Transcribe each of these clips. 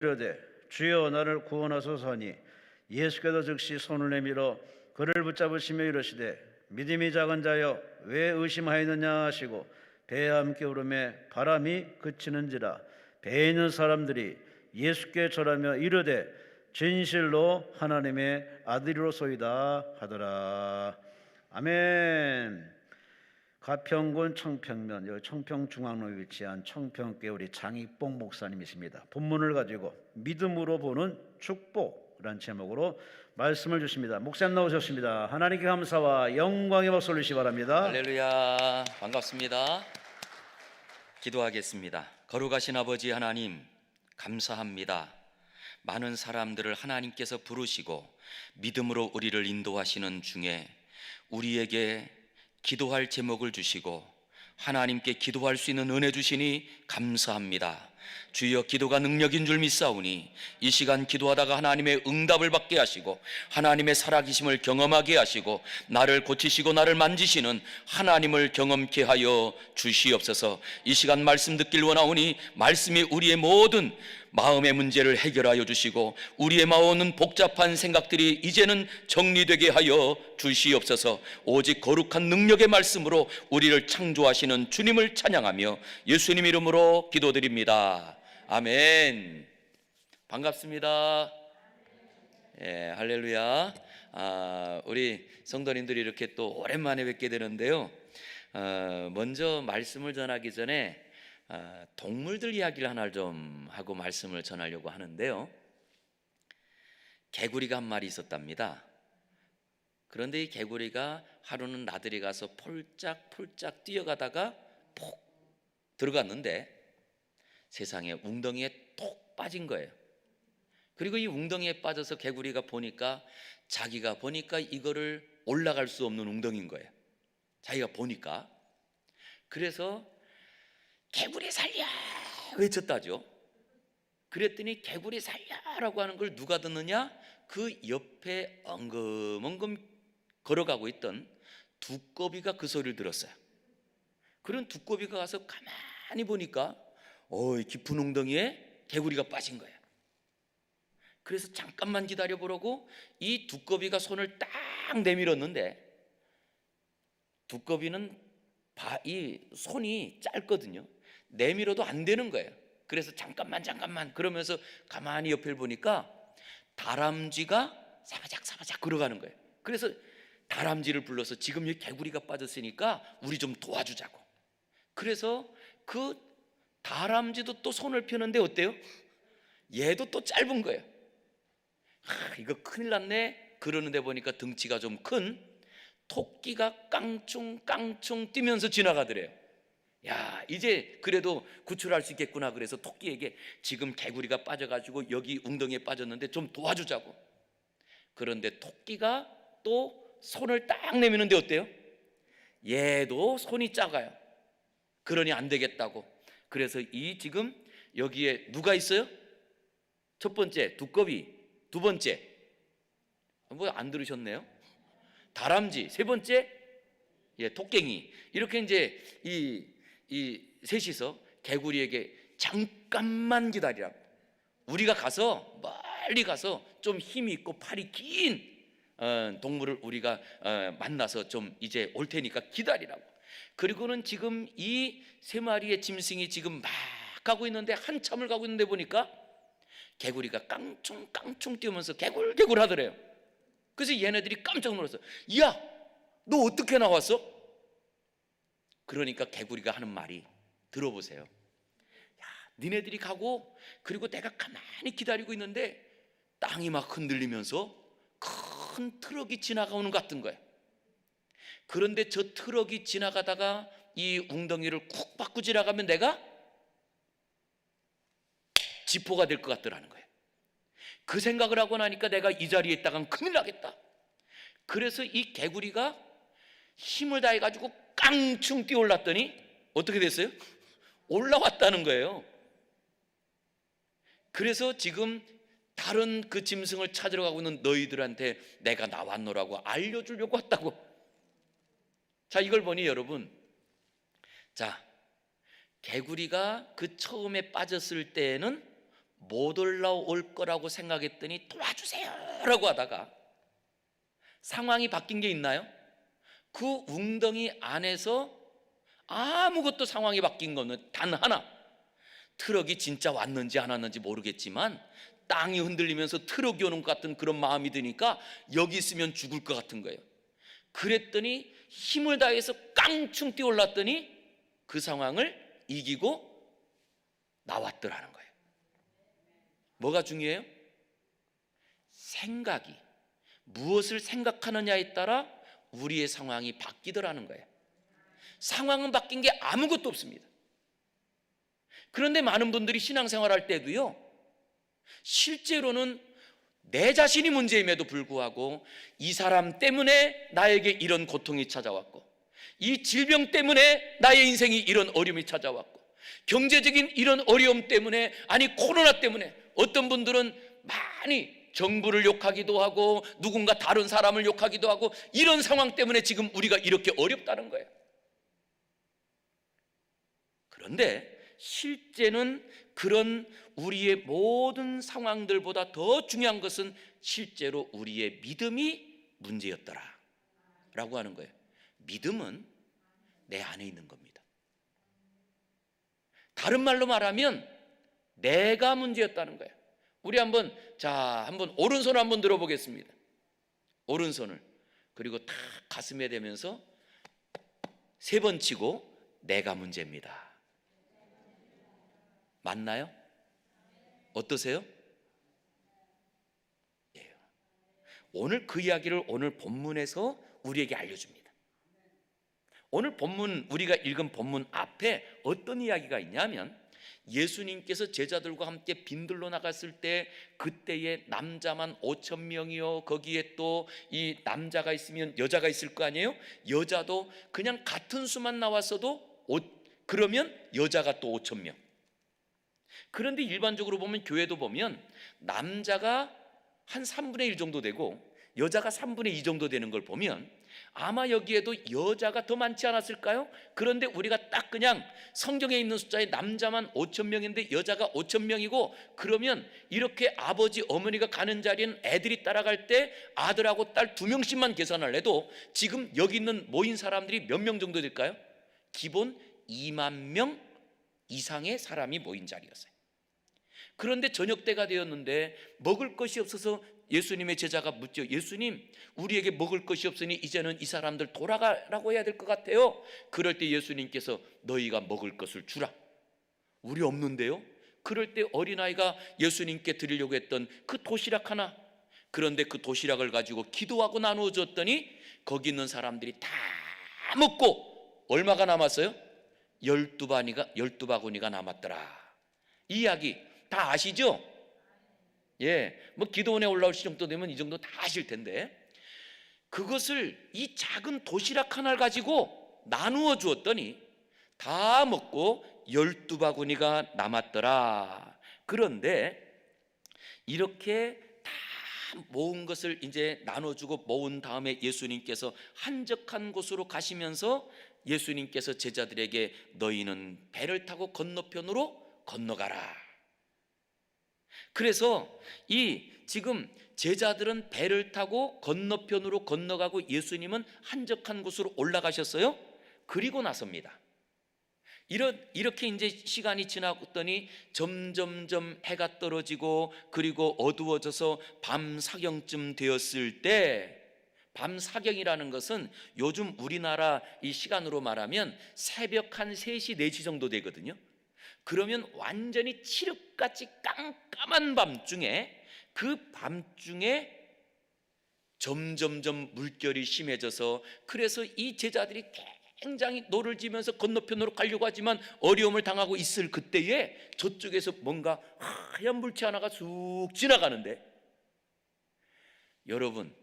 이르되 주여 나를 구원하소서 하니 예수께서 즉시 손을 내밀어 그를 붙잡으시며 이르시되 믿음이 작은 자여 왜 의심하였느냐 하시고 배에 함께 오르매 바람이 그치는지라. 배에 있는 사람들이 예수께 절하며 이르되 진실로 하나님의 아들이로소이다 하더라. 아멘. 가평군 청평면, 여기 청평중앙로에 위치한 청평교회 우리 장익봉 목사님이십니다. 본문을 가지고 믿음으로 보는 축복이라는 제목으로 말씀을 주십니다. 목사님 나오셨습니다. 하나님께 감사와 영광의 박수 올리시기 바랍니다. 할렐루야, 반갑습니다. 기도하겠습니다. 거룩하신 아버지 하나님, 감사합니다. 많은 사람들을 하나님께서 부르시고 믿음으로 우리를 인도하시는 중에 우리에게 기도할 제목을 주시고 하나님께 기도할 수 있는 은혜 주시니 감사합니다. 주여, 기도가 능력인 줄 믿사오니 이 시간 기도하다가 하나님의 응답을 받게 하시고 하나님의 살아계심을 경험하게 하시고 나를 고치시고 나를 만지시는 하나님을 경험케 하여 주시옵소서. 이 시간 말씀 듣길 원하오니 말씀이 우리의 모든 마음의 문제를 해결하여 주시고 우리의 마음은 복잡한 생각들이 이제는 정리되게 하여 주시옵소서. 오직 거룩한 능력의 말씀으로 우리를 창조하시는 주님을 찬양하며 예수님 이름으로 기도드립니다. 아멘. 반갑습니다. 예, 할렐루야. 우리 성도님들이 이렇게 또 오랜만에 뵙게 되는데요. 먼저 말씀을 전하기 전에 동물들 이야기를 하나 좀 하고 말씀을 전하려고 하는데요. 개구리가 한 마리 있었답니다. 그런데 이 개구리가 하루는 나들이 가서 폴짝폴짝 뛰어가다가 폭 들어갔는데 세상에 웅덩이에 톡 빠진 거예요. 그리고 이 웅덩이에 빠져서 개구리가 보니까 자기가 보니까 이거를 올라갈 수 없는 웅덩이인 거예요. 자기가 보니까. 그래서 개구리 살려 외쳤다죠. 그랬더니 개구리 살려라고 하는 걸 누가 듣느냐? 그 옆에 엉금엉금 걸어가고 있던 두꺼비가 그 소리를 들었어요. 그런 두꺼비가 가서 가만히 보니까 깊은 웅덩이에 개구리가 빠진 거예요. 그래서 잠깐만 기다려보라고 이 두꺼비가 손을 딱 내밀었는데 두꺼비는 이 손이 짧거든요. 내밀어도 안 되는 거예요. 그래서 잠깐만 그러면서 가만히 옆을 보니까 다람쥐가 사바작 걸어가는 거예요. 그래서 다람쥐를 불러서 지금 이 개구리가 빠졌으니까 우리 좀 도와주자고. 그래서 그 다람쥐도 또 손을 펴는데 어때요? 얘도 또 짧은 거예요. 이거 큰일 났네. 그러는데 보니까 덩치가 좀 큰 토끼가 깡충깡충 뛰면서 지나가더래요. 야, 이제 그래도 구출할 수 있겠구나. 그래서 토끼에게 지금 개구리가 빠져가지고 여기 웅덩이에 빠졌는데 좀 도와주자고. 그런데 토끼가 또 손을 딱 내미는데 어때요? 얘도 손이 작아요. 그러니 안 되겠다고. 그래서 이 지금 여기에 누가 있어요? 첫 번째 두꺼비, 두 번째 뭐 안 들으셨네요? 다람쥐, 세 번째 토깽이. 이렇게 이제 이 셋이서 개구리에게 잠깐만 기다리라고. 우리가 가서 멀리 가서 좀 힘이 있고 팔이 긴 동물을 우리가 만나서 좀 이제 올 테니까 기다리라고. 그리고는 지금 이 세 마리의 짐승이 지금 막 가고 있는데 한참을 가고 있는데 보니까 개구리가 깡충깡충 뛰면서 개굴개굴 하더래요. 그래서 얘네들이 깜짝 놀랐어. 야, 너 어떻게 나왔어? 그러니까 개구리가 하는 말이, 들어보세요. 야, 니네들이 가고 그리고 내가 가만히 기다리고 있는데 땅이 막 흔들리면서 큰 트럭이 지나가는 것 같은 거예요. 그런데 저 트럭이 지나가다가 이 웅덩이를 쿡 받고 지나가면 내가 지포가 될 것 같더라는 거예요. 그 생각을 하고 나니까 내가 이 자리에 있다간 큰일 나겠다. 그래서 이 개구리가 힘을 다해가지고 깡충 뛰어 올랐더니 어떻게 됐어요? 올라왔다는 거예요. 그래서 지금 다른 그 짐승을 찾으러 가고 있는 너희들한테 내가 나왔노라고 알려주려고 왔다고. 자, 이걸 보니 여러분, 자, 개구리가 그 처음에 빠졌을 때는 못 올라올 거라고 생각했더니 도와주세요라고 하다가 상황이 바뀐 게 있나요? 그 웅덩이 안에서 아무것도 상황이 바뀐 거는 단 하나, 트럭이 진짜 왔는지 안 왔는지 모르겠지만 땅이 흔들리면서 트럭이 오는 것 같은 그런 마음이 드니까 여기 있으면 죽을 것 같은 거예요. 그랬더니 힘을 다해서 깡충 뛰어 올랐더니 그 상황을 이기고 나왔더라는 거예요. 뭐가 중요해요? 생각이, 무엇을 생각하느냐에 따라 우리의 상황이 바뀌더라는 거예요. 상황은 바뀐 게 아무것도 없습니다. 그런데 많은 분들이 신앙생활할 때도요, 실제로는 내 자신이 문제임에도 불구하고 이 사람 때문에 나에게 이런 고통이 찾아왔고, 이 질병 때문에 나의 인생이 이런 어려움이 찾아왔고, 경제적인 이런 어려움 때문에, 아니 코로나 때문에 어떤 분들은 많이 정부를 욕하기도 하고 누군가 다른 사람을 욕하기도 하고, 이런 상황 때문에 지금 우리가 이렇게 어렵다는 거예요. 그런데 실제는 그런 우리의 모든 상황들보다 더 중요한 것은 실제로 우리의 믿음이 문제였더라 라고 하는 거예요. 믿음은 내 안에 있는 겁니다. 다른 말로 말하면 내가 문제였다는 거예요. 우리 한번 오른손을 한번 들어보겠습니다. 오른손을, 그리고 탁 가슴에 대면서 3번 치고 내가 문제입니다. 맞나요? 어떠세요? 예. 오늘 그 이야기를 오늘 본문에서 우리에게 알려줍니다. 오늘 본문, 우리가 읽은 본문 앞에 어떤 이야기가 있냐면, 예수님께서 제자들과 함께 빈들로 나갔을 때 그때에 남자만 5,000명이요, 거기에 또 이 남자가 있으면 여자가 있을 거 아니에요? 여자도 그냥 같은 수만 나왔어도 그러면 여자가 또 5,000명. 그런데 일반적으로 보면, 교회도 보면 남자가 한 3분의 1 정도 되고 여자가 3분의 2 정도 되는 걸 보면 아마 여기에도 여자가 더 많지 않았을까요? 그런데 우리가 딱 그냥 성경에 있는 숫자에 남자만 5,000명인데 여자가 5,000명이고, 그러면 이렇게 아버지 어머니가 가는 자리는 애들이 따라갈 때 아들하고 딸 2명씩만 계산을 해도 지금 여기 있는 모인 사람들이 몇 명 정도 될까요? 기본 2만 명 이상의 사람이 모인 자리였어요. 그런데 저녁 때가 되었는데 먹을 것이 없어서 예수님의 제자가 묻죠. 예수님, 우리에게 먹을 것이 없으니 이제는 이 사람들 돌아가라고 해야 될 것 같아요. 그럴 때 예수님께서 너희가 먹을 것을 주라. 우리 없는데요? 그럴 때 어린아이가 예수님께 드리려고 했던 그 도시락 하나, 그런데 그 도시락을 가지고 기도하고 나누어 줬더니 거기 있는 사람들이 다 먹고 얼마가 남았어요? 12바구니가 남았더라. 이 이야기 다 아시죠? 예, 뭐 기도원에 올라올 정도 되면 이 정도 다 아실 텐데, 그것을 이 작은 도시락 하나를 가지고 나누어 주었더니 다 먹고 12바구니가 남았더라. 그런데 이렇게 다 모은 것을 이제 나눠주고 모은 다음에 예수님께서 한적한 곳으로 가시면서 예수님께서 제자들에게 너희는 배를 타고 건너편으로 건너가라. 그래서 지금 제자들은 배를 타고 건너편으로 건너가고 예수님은 한적한 곳으로 올라가셨어요. 그리고 나섭니다. 이렇게 이제 시간이 지나더니 점점점 해가 떨어지고 그리고 어두워져서 밤 사경쯤 되었을 때, 밤 사경이라는 것은 요즘 우리나라 이 시간으로 말하면 새벽 한 3시, 4시 정도 되거든요. 그러면 완전히 칠흑같이 깜깜한 밤중에, 그 밤중에 점점점 물결이 심해져서, 그래서 이 제자들이 굉장히 노를 지면서 건너편으로 가려고 하지만 어려움을 당하고 있을 그때에 저쪽에서 뭔가 하얀 물체 하나가 쑥 지나가는데, 여러분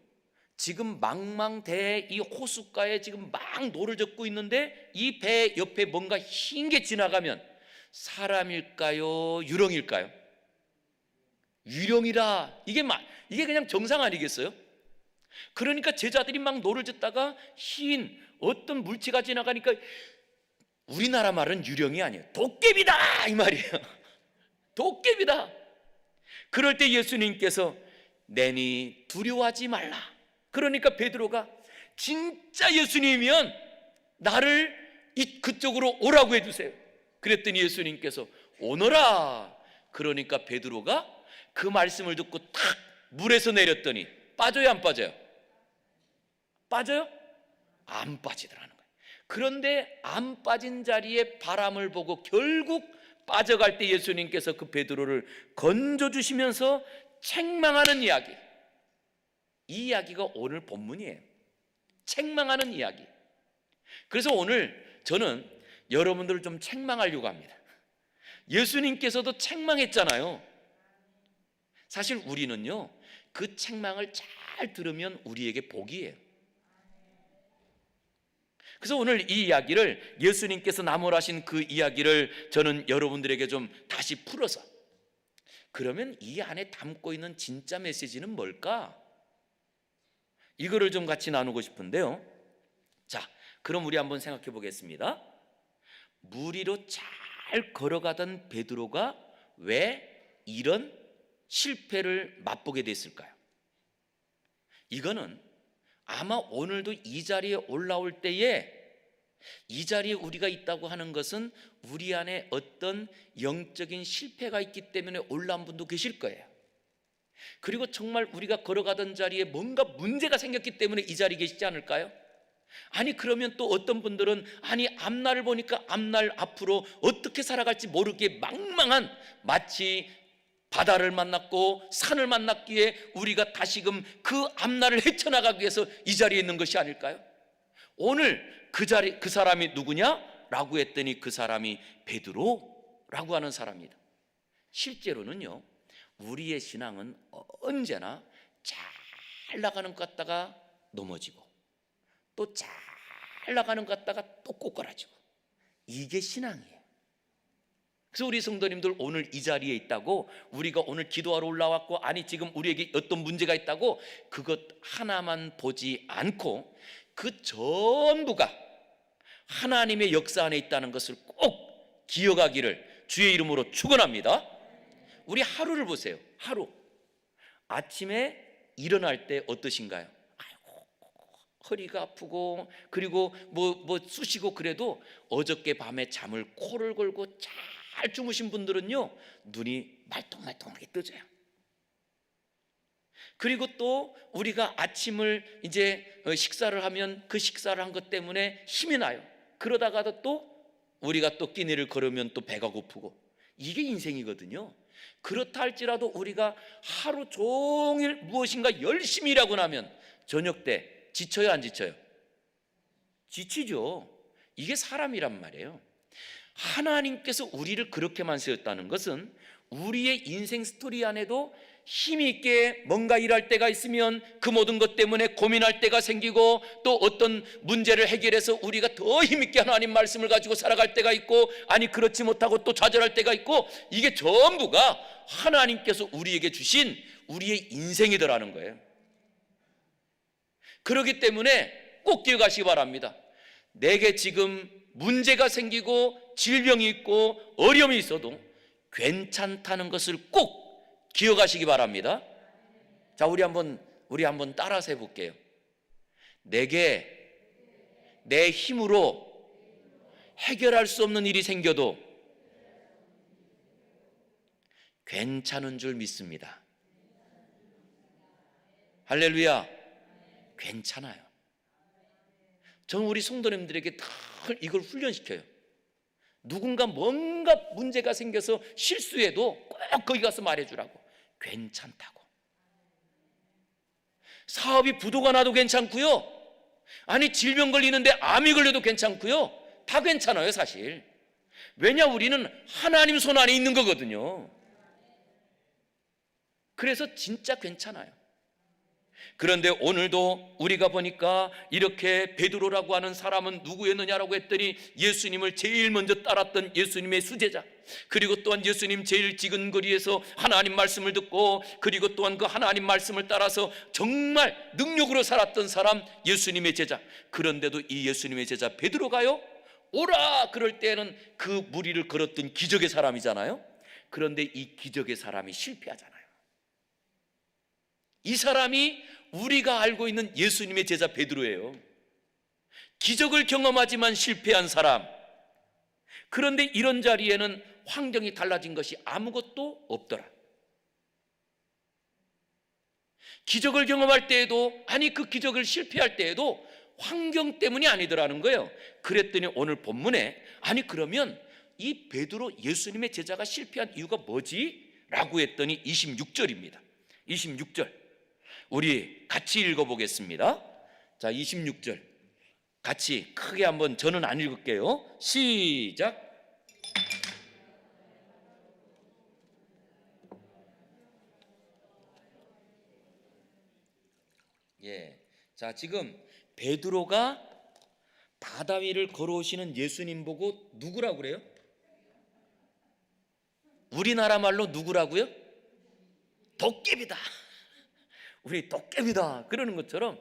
지금 망망대해 이 호숫가에 지금 막 노를 젓고 있는데 이 배 옆에 뭔가 흰 게 지나가면 사람일까요? 유령일까요? 유령이라. 이게 그냥 정상 아니겠어요? 그러니까 제자들이 막 노를 젓다가 흰 어떤 물체가 지나가니까, 우리나라 말은 유령이 아니에요. 도깨비다 이 말이에요. 도깨비다. 그럴 때 예수님께서 내니 두려워하지 말라. 그러니까 베드로가 진짜 예수님이면 나를 그쪽으로 오라고 해주세요. 그랬더니 예수님께서 오너라. 그러니까 베드로가 그 말씀을 듣고 탁 물에서 내렸더니 빠져요, 안 빠져요? 빠져요? 안 빠지더라는 거예요. 그런데 안 빠진 자리에 바람을 보고 결국 빠져갈 때 예수님께서 그 베드로를 건져주시면서 책망하는 이야기, 이 이야기가 오늘 본문이에요. 책망하는 이야기. 그래서 오늘 저는 여러분들을 좀 책망하려고 합니다. 예수님께서도 책망했잖아요. 사실 우리는요, 그 책망을 잘 들으면 우리에게 복이에요. 그래서 오늘 이 이야기를, 예수님께서 나무라신 그 이야기를 저는 여러분들에게 좀 다시 풀어서, 그러면 이 안에 담고 있는 진짜 메시지는 뭘까? 이거를 좀 같이 나누고 싶은데요. 자, 그럼 우리 한번 생각해 보겠습니다. 물 위로 잘 걸어가던 베드로가 왜 이런 실패를 맛보게 됐을까요? 이거는 아마 오늘도 이 자리에 올라올 때에, 이 자리에 우리가 있다고 하는 것은 우리 안에 어떤 영적인 실패가 있기 때문에 올라온 분도 계실 거예요. 그리고 정말 우리가 걸어가던 자리에 뭔가 문제가 생겼기 때문에 이 자리에 계시지 않을까요? 아니 그러면 또 어떤 분들은 아니 앞날을 보니까 앞날 앞으로 어떻게 살아갈지 모르게 망망한, 마치 바다를 만났고 산을 만났기에 우리가 다시금 그 앞날을 헤쳐나가기 위해서 이 자리에 있는 것이 아닐까요? 오늘 그 사람이 누구냐? 라고 했더니 그 사람이 베드로라고 하는 사람이다. 실제로는요, 우리의 신앙은 언제나 잘 나가는 것 같다가 넘어지고 또 잘 나가는 것 같다가 또 꼬꾸라지고, 이게 신앙이에요. 그래서 우리 성도님들 오늘 이 자리에 있다고, 우리가 오늘 기도하러 올라왔고, 아니 지금 우리에게 어떤 문제가 있다고 그것 하나만 보지 않고 그 전부가 하나님의 역사 안에 있다는 것을 꼭 기억하기를 주의 이름으로 축원합니다. 우리 하루를 보세요. 하루 아침에 일어날 때 어떠신가요? 아이고, 허리가 아프고 그리고 뭐 쑤시고, 그래도 어저께 밤에 잠을 코를 골고 잘 주무신 분들은요, 눈이 말똥말똥하게 떠져요. 그리고 또 우리가 아침을 이제 식사를 하면 그 식사를 한 것 때문에 힘이 나요. 그러다가도 또 우리가 또 끼니를 걸으면 또 배가 고프고, 이게 인생이거든요. 그렇다 할지라도 우리가 하루 종일 무엇인가 열심히 일하고 나면 저녁 때 지쳐요, 안 지쳐요? 지치죠. 이게 사람이란 말이에요. 하나님께서 우리를 그렇게만 세웠다는 것은 우리의 인생 스토리 안에도 힘이 있게 뭔가 일할 때가 있으면 그 모든 것 때문에 고민할 때가 생기고, 또 어떤 문제를 해결해서 우리가 더 힘있게 하나님 말씀을 가지고 살아갈 때가 있고, 아니 그렇지 못하고 또 좌절할 때가 있고, 이게 전부가 하나님께서 우리에게 주신 우리의 인생이더라는 거예요. 그렇기 때문에 꼭 기억하시기 바랍니다. 내게 지금 문제가 생기고 질병이 있고 어려움이 있어도 괜찮다는 것을 꼭 기억하시기 바랍니다. 자, 우리 한번 따라서 해볼게요. 내게 내 힘으로 해결할 수 없는 일이 생겨도 괜찮은 줄 믿습니다. 할렐루야. 괜찮아요. 저는 우리 성도님들에게 다 이걸 훈련시켜요. 누군가 뭔가 문제가 생겨서 실수해도 꼭 거기 가서 말해주라고. 괜찮다고. 사업이 부도가 나도 괜찮고요, 아니 질병 걸리는데 암이 걸려도 괜찮고요, 다 괜찮아요 사실. 왜냐, 우리는 하나님 손 안에 있는 거거든요. 그래서 진짜 괜찮아요. 그런데 오늘도 우리가 보니까 이렇게 베드로라고 하는 사람은 누구였느냐라고 했더니 예수님을 제일 먼저 따랐던 예수님의 수제자, 그리고 또한 예수님 제일 지근 거리에서 하나님 말씀을 듣고, 그리고 또한 그 하나님 말씀을 따라서 정말 능력으로 살았던 사람, 예수님의 제자. 그런데도 이 예수님의 제자 베드로가요, 오라 그럴 때는 그 무리를 걸었던 기적의 사람이잖아요. 그런데 이 기적의 사람이 실패하잖아요. 이 사람이 우리가 알고 있는 예수님의 제자 베드로예요. 기적을 경험하지만 실패한 사람. 그런데 이런 자리에는 환경이 달라진 것이 아무것도 없더라. 기적을 경험할 때에도, 아니 그 기적을 실패할 때에도 환경 때문이 아니더라는 거예요. 그랬더니 오늘 본문에, 아니 그러면 이 베드로 예수님의 제자가 실패한 이유가 뭐지? 라고 했더니 26절입니다. 26절 우리 같이 읽어보겠습니다. 자, 26절 같이 크게 한번, 저는 안 읽을게요. 시작. 예. 자, 지금 베드로가 바다 위를 걸어오시는 예수님 보고 누구라고 그래요? 우리나라 말로 누구라고요? 도깨비다. 우리 도깨비다. 그러는 것처럼,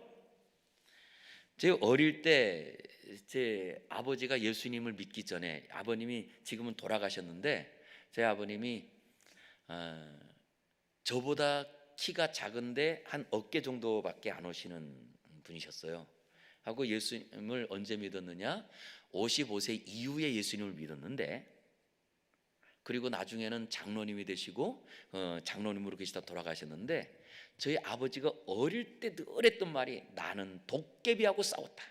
제 어릴 때 제 아버지가 예수님을 믿기 전에, 아버님이 지금은 돌아가셨는데, 제 아버님이 저보다 키가 작은데 한 어깨 정도밖에 안 오시는 분이셨어요. 하고 예수님을 언제 믿었느냐? 55세 이후에 예수님을 믿었는데, 그리고 나중에는 장로님이 되시고 장로님으로 계시다 돌아가셨는데, 저희 아버지가 어릴 때 늘 했던 말이 나는 도깨비하고 싸웠다.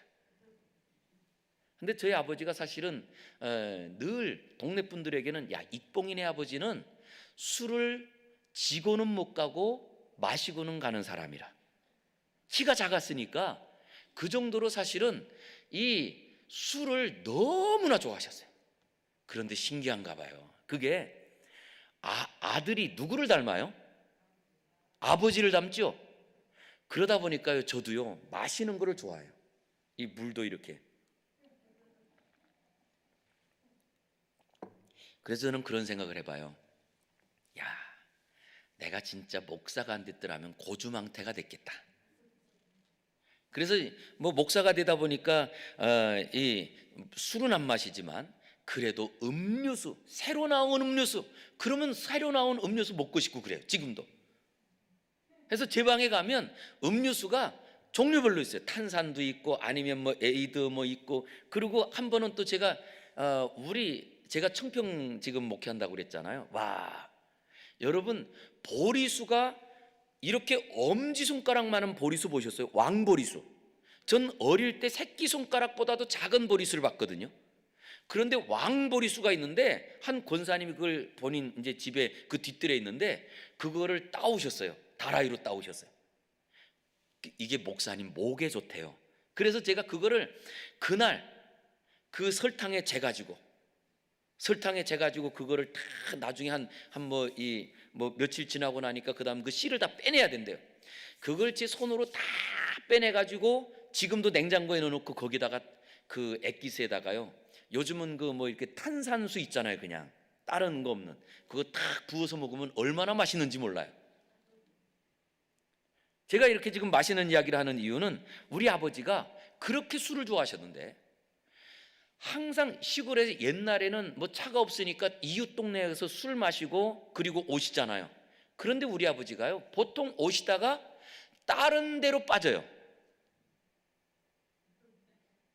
근데 저희 아버지가 사실은 늘 동네 분들에게는, 야, 익봉이네 아버지는 술을 지고는 못 가고 마시고는 가는 사람이라. 키가 작았으니까 그 정도로 사실은 이 술을 너무나 좋아하셨어요. 그런데 신기한가 봐요. 그게 아들이 누구를 닮아요? 아버지를 닮죠. 그러다 보니까요, 저도요 마시는 거를 좋아해요. 이 물도 이렇게. 그래서 저는 그런 생각을 해봐요. 야, 내가 진짜 목사가 안 됐더라면 고주망태가 됐겠다. 그래서 뭐 목사가 되다 보니까 이 술은 안 마시지만 그래도 음료수, 새로 나온 음료수, 그러면 새로 나온 음료수 먹고 싶고 그래요, 지금도. 그래서 제 방에 가면 음료수가 종류별로 있어요. 탄산도 있고, 아니면 뭐 에이드 뭐 있고. 그리고 한 번은 또 제가 제가 청평 지금 목회한다고 그랬잖아요. 와, 여러분, 보리수가 이렇게 엄지손가락만한 보리수 보셨어요? 왕보리수. 전 어릴 때 새끼손가락보다도 작은 보리수를 봤거든요. 그런데 왕보리수가 있는데, 한 권사님이 그걸 본인 이제 집에 그 뒷뜰에 있는데 그거를 따오셨어요. 다라이로 따오셨어요. 이게 목사님 목에 좋대요. 그래서 제가 그거를 그날 그 설탕에 재가지고 그거를 다 나중에 한 며칠 지나고 나니까 그다음 그 씨를 다 빼내야 된대요. 그걸 제 손으로 다 빼내가지고 지금도 냉장고에 넣어놓고, 거기다가 그 액기스에다가요, 요즘은 그 뭐 이렇게 탄산수 있잖아요, 그냥 다른 거 없는 그거 딱 부어서 먹으면 얼마나 맛있는지 몰라요. 제가 이렇게 지금 마시는 이야기를 하는 이유는, 우리 아버지가 그렇게 술을 좋아하셨는데, 항상 시골에 옛날에는 뭐 차가 없으니까 이웃 동네에서 술 마시고 그리고 오시잖아요. 그런데 우리 아버지가요, 보통 오시다가 다른 데로 빠져요.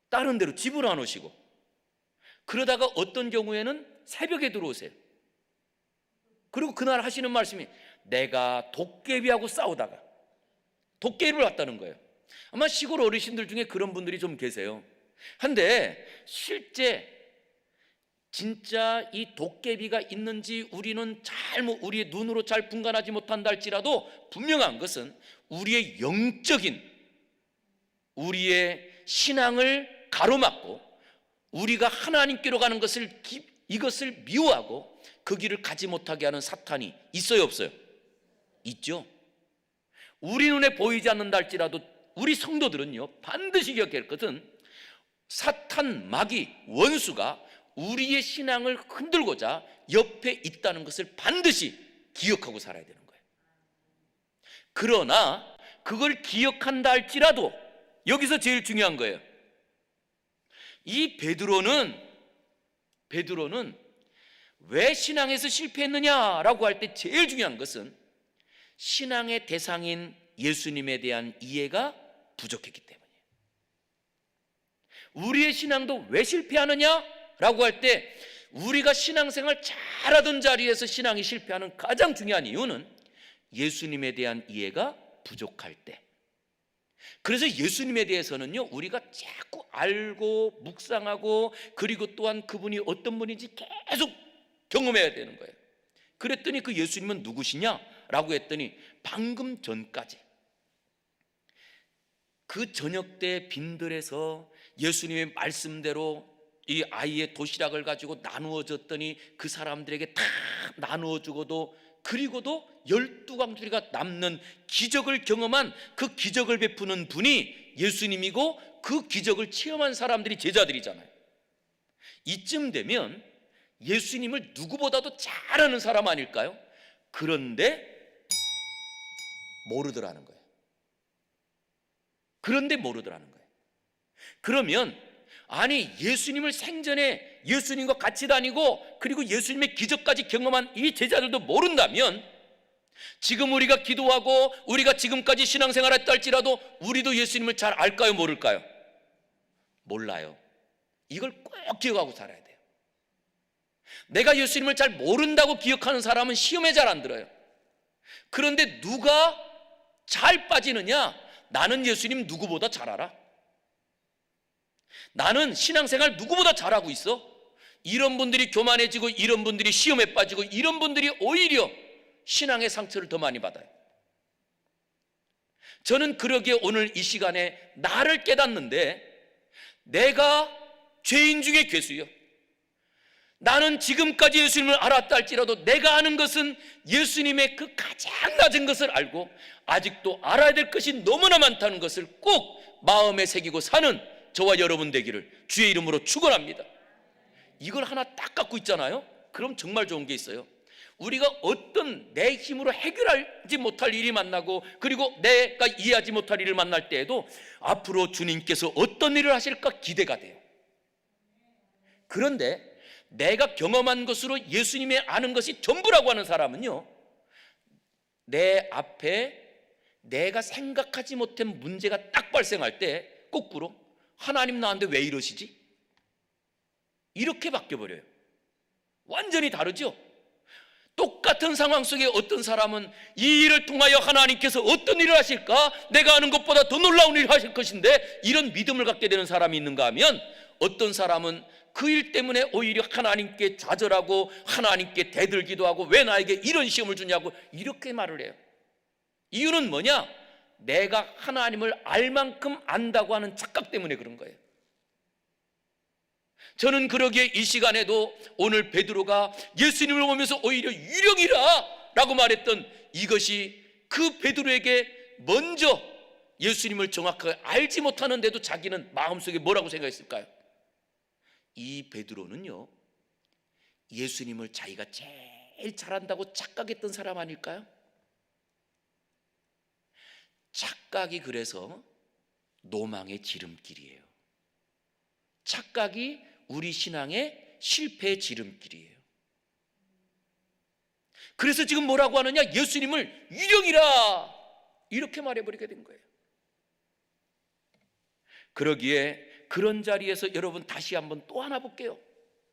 다른 데로, 집으로 안 오시고. 그러다가 어떤 경우에는 새벽에 들어오세요. 그리고 그날 하시는 말씀이, 내가 도깨비하고 싸우다가 도깨비를 왔다는 거예요. 아마 시골 어르신들 중에 그런 분들이 좀 계세요. 한데 실제 진짜 이 도깨비가 있는지 우리는 우리의 눈으로 잘 분간하지 못한다 할지라도, 분명한 것은 우리의 영적인, 우리의 신앙을 가로막고 우리가 하나님께로 가는 이것을 미워하고 그 길을 가지 못하게 하는 사탄이 있어요, 없어요? 있죠. 우리 눈에 보이지 않는다 할지라도 우리 성도들은요, 반드시 기억해야 할 것은, 사탄, 마귀, 원수가 우리의 신앙을 흔들고자 옆에 있다는 것을 반드시 기억하고 살아야 되는 거예요. 그러나 그걸 기억한다 할지라도, 여기서 제일 중요한 거예요. 이 베드로는 왜 신앙에서 실패했느냐라고 할 때 제일 중요한 것은, 신앙의 대상인 예수님에 대한 이해가 부족했기 때문이에요. 우리의 신앙도 왜 실패하느냐라고 할 때, 우리가 신앙생활 잘하던 자리에서 신앙이 실패하는 가장 중요한 이유는 예수님에 대한 이해가 부족할 때. 그래서 예수님에 대해서는요, 우리가 자꾸 알고 묵상하고, 그리고 또한 그분이 어떤 분인지 계속 경험해야 되는 거예요. 그랬더니 그 예수님은 누구시냐라고 했더니, 방금 전까지 그 저녁 때 빈들에서 예수님의 말씀대로 이 아이의 도시락을 가지고 나누어 줬더니 그 사람들에게 다 나누어 주고도, 그리고도 12광주리가 남는 기적을 경험한, 그 기적을 베푸는 분이 예수님이고, 그 기적을 체험한 사람들이 제자들이잖아요. 이쯤 되면 예수님을 누구보다도 잘 아는 사람 아닐까요? 그런데 모르더라는 거예요. 그런데 모르더라는 거예요. 그러면 아니, 예수님을 생전에 예수님과 같이 다니고 그리고 예수님의 기적까지 경험한 이 제자들도 모른다면, 지금 우리가 기도하고 우리가 지금까지 신앙생활을 했다 할지라도 우리도 예수님을 잘 알까요, 모를까요? 몰라요. 이걸 꼭 기억하고 살아야 돼요. 내가 예수님을 잘 모른다고 기억하는 사람은 시험에 잘 안 들어요. 그런데 누가 잘 빠지느냐? 나는 예수님 누구보다 잘 알아. 나는 신앙생활 누구보다 잘하고 있어. 이런 분들이 교만해지고, 이런 분들이 시험에 빠지고, 이런 분들이 오히려 신앙의 상처를 더 많이 받아요. 저는 그러기에 오늘 이 시간에 나를 깨닫는데, 내가 죄인 중에 괴수요. 나는 지금까지 예수님을 알았다 할지라도 내가 아는 것은 예수님의 그 가장 낮은 것을 알고, 아직도 알아야 될 것이 너무나 많다는 것을 꼭 마음에 새기고 사는 저와 여러분 되기를 주의 이름으로 축원합니다. 이걸 하나 딱 갖고 있잖아요. 그럼 정말 좋은 게 있어요. 우리가 어떤 내 힘으로 해결하지 못할 일이 만나고, 그리고 내가 이해하지 못할 일을 만날 때에도 앞으로 주님께서 어떤 일을 하실까 기대가 돼요. 그런데 내가 경험한 것으로 예수님의 아는 것이 전부라고 하는 사람은요, 내 앞에 내가 생각하지 못한 문제가 딱 발생할 때 거꾸로, 하나님 나한테 왜 이러시지? 이렇게 바뀌어버려요. 완전히 다르죠? 똑같은 상황 속에 어떤 사람은 이 일을 통하여 하나님께서 어떤 일을 하실까? 내가 아는 것보다 더 놀라운 일을 하실 것인데, 이런 믿음을 갖게 되는 사람이 있는가 하면, 어떤 사람은 그 일 때문에 오히려 하나님께 좌절하고 하나님께 대들기도 하고, 왜 나에게 이런 시험을 주냐고 이렇게 말을 해요. 이유는 뭐냐? 내가 하나님을 알 만큼 안다고 하는 착각 때문에 그런 거예요. 저는 그러기에 이 시간에도 오늘 베드로가 예수님을 보면서 오히려 유령이라 라고 말했던 이것이, 그 베드로에게 먼저 예수님을 정확하게 알지 못하는데도 자기는 마음속에 뭐라고 생각했을까요? 이 베드로는요, 예수님을 자기가 제일 잘한다고 착각했던 사람 아닐까요? 착각이 그래서 노망의 지름길이에요. 착각이 우리 신앙의 실패의 지름길이에요. 그래서 지금 뭐라고 하느냐? 예수님을 유령이라 이렇게 말해버리게 된 거예요. 그러기에 그런 자리에서 여러분 다시 한번 또 하나 볼게요.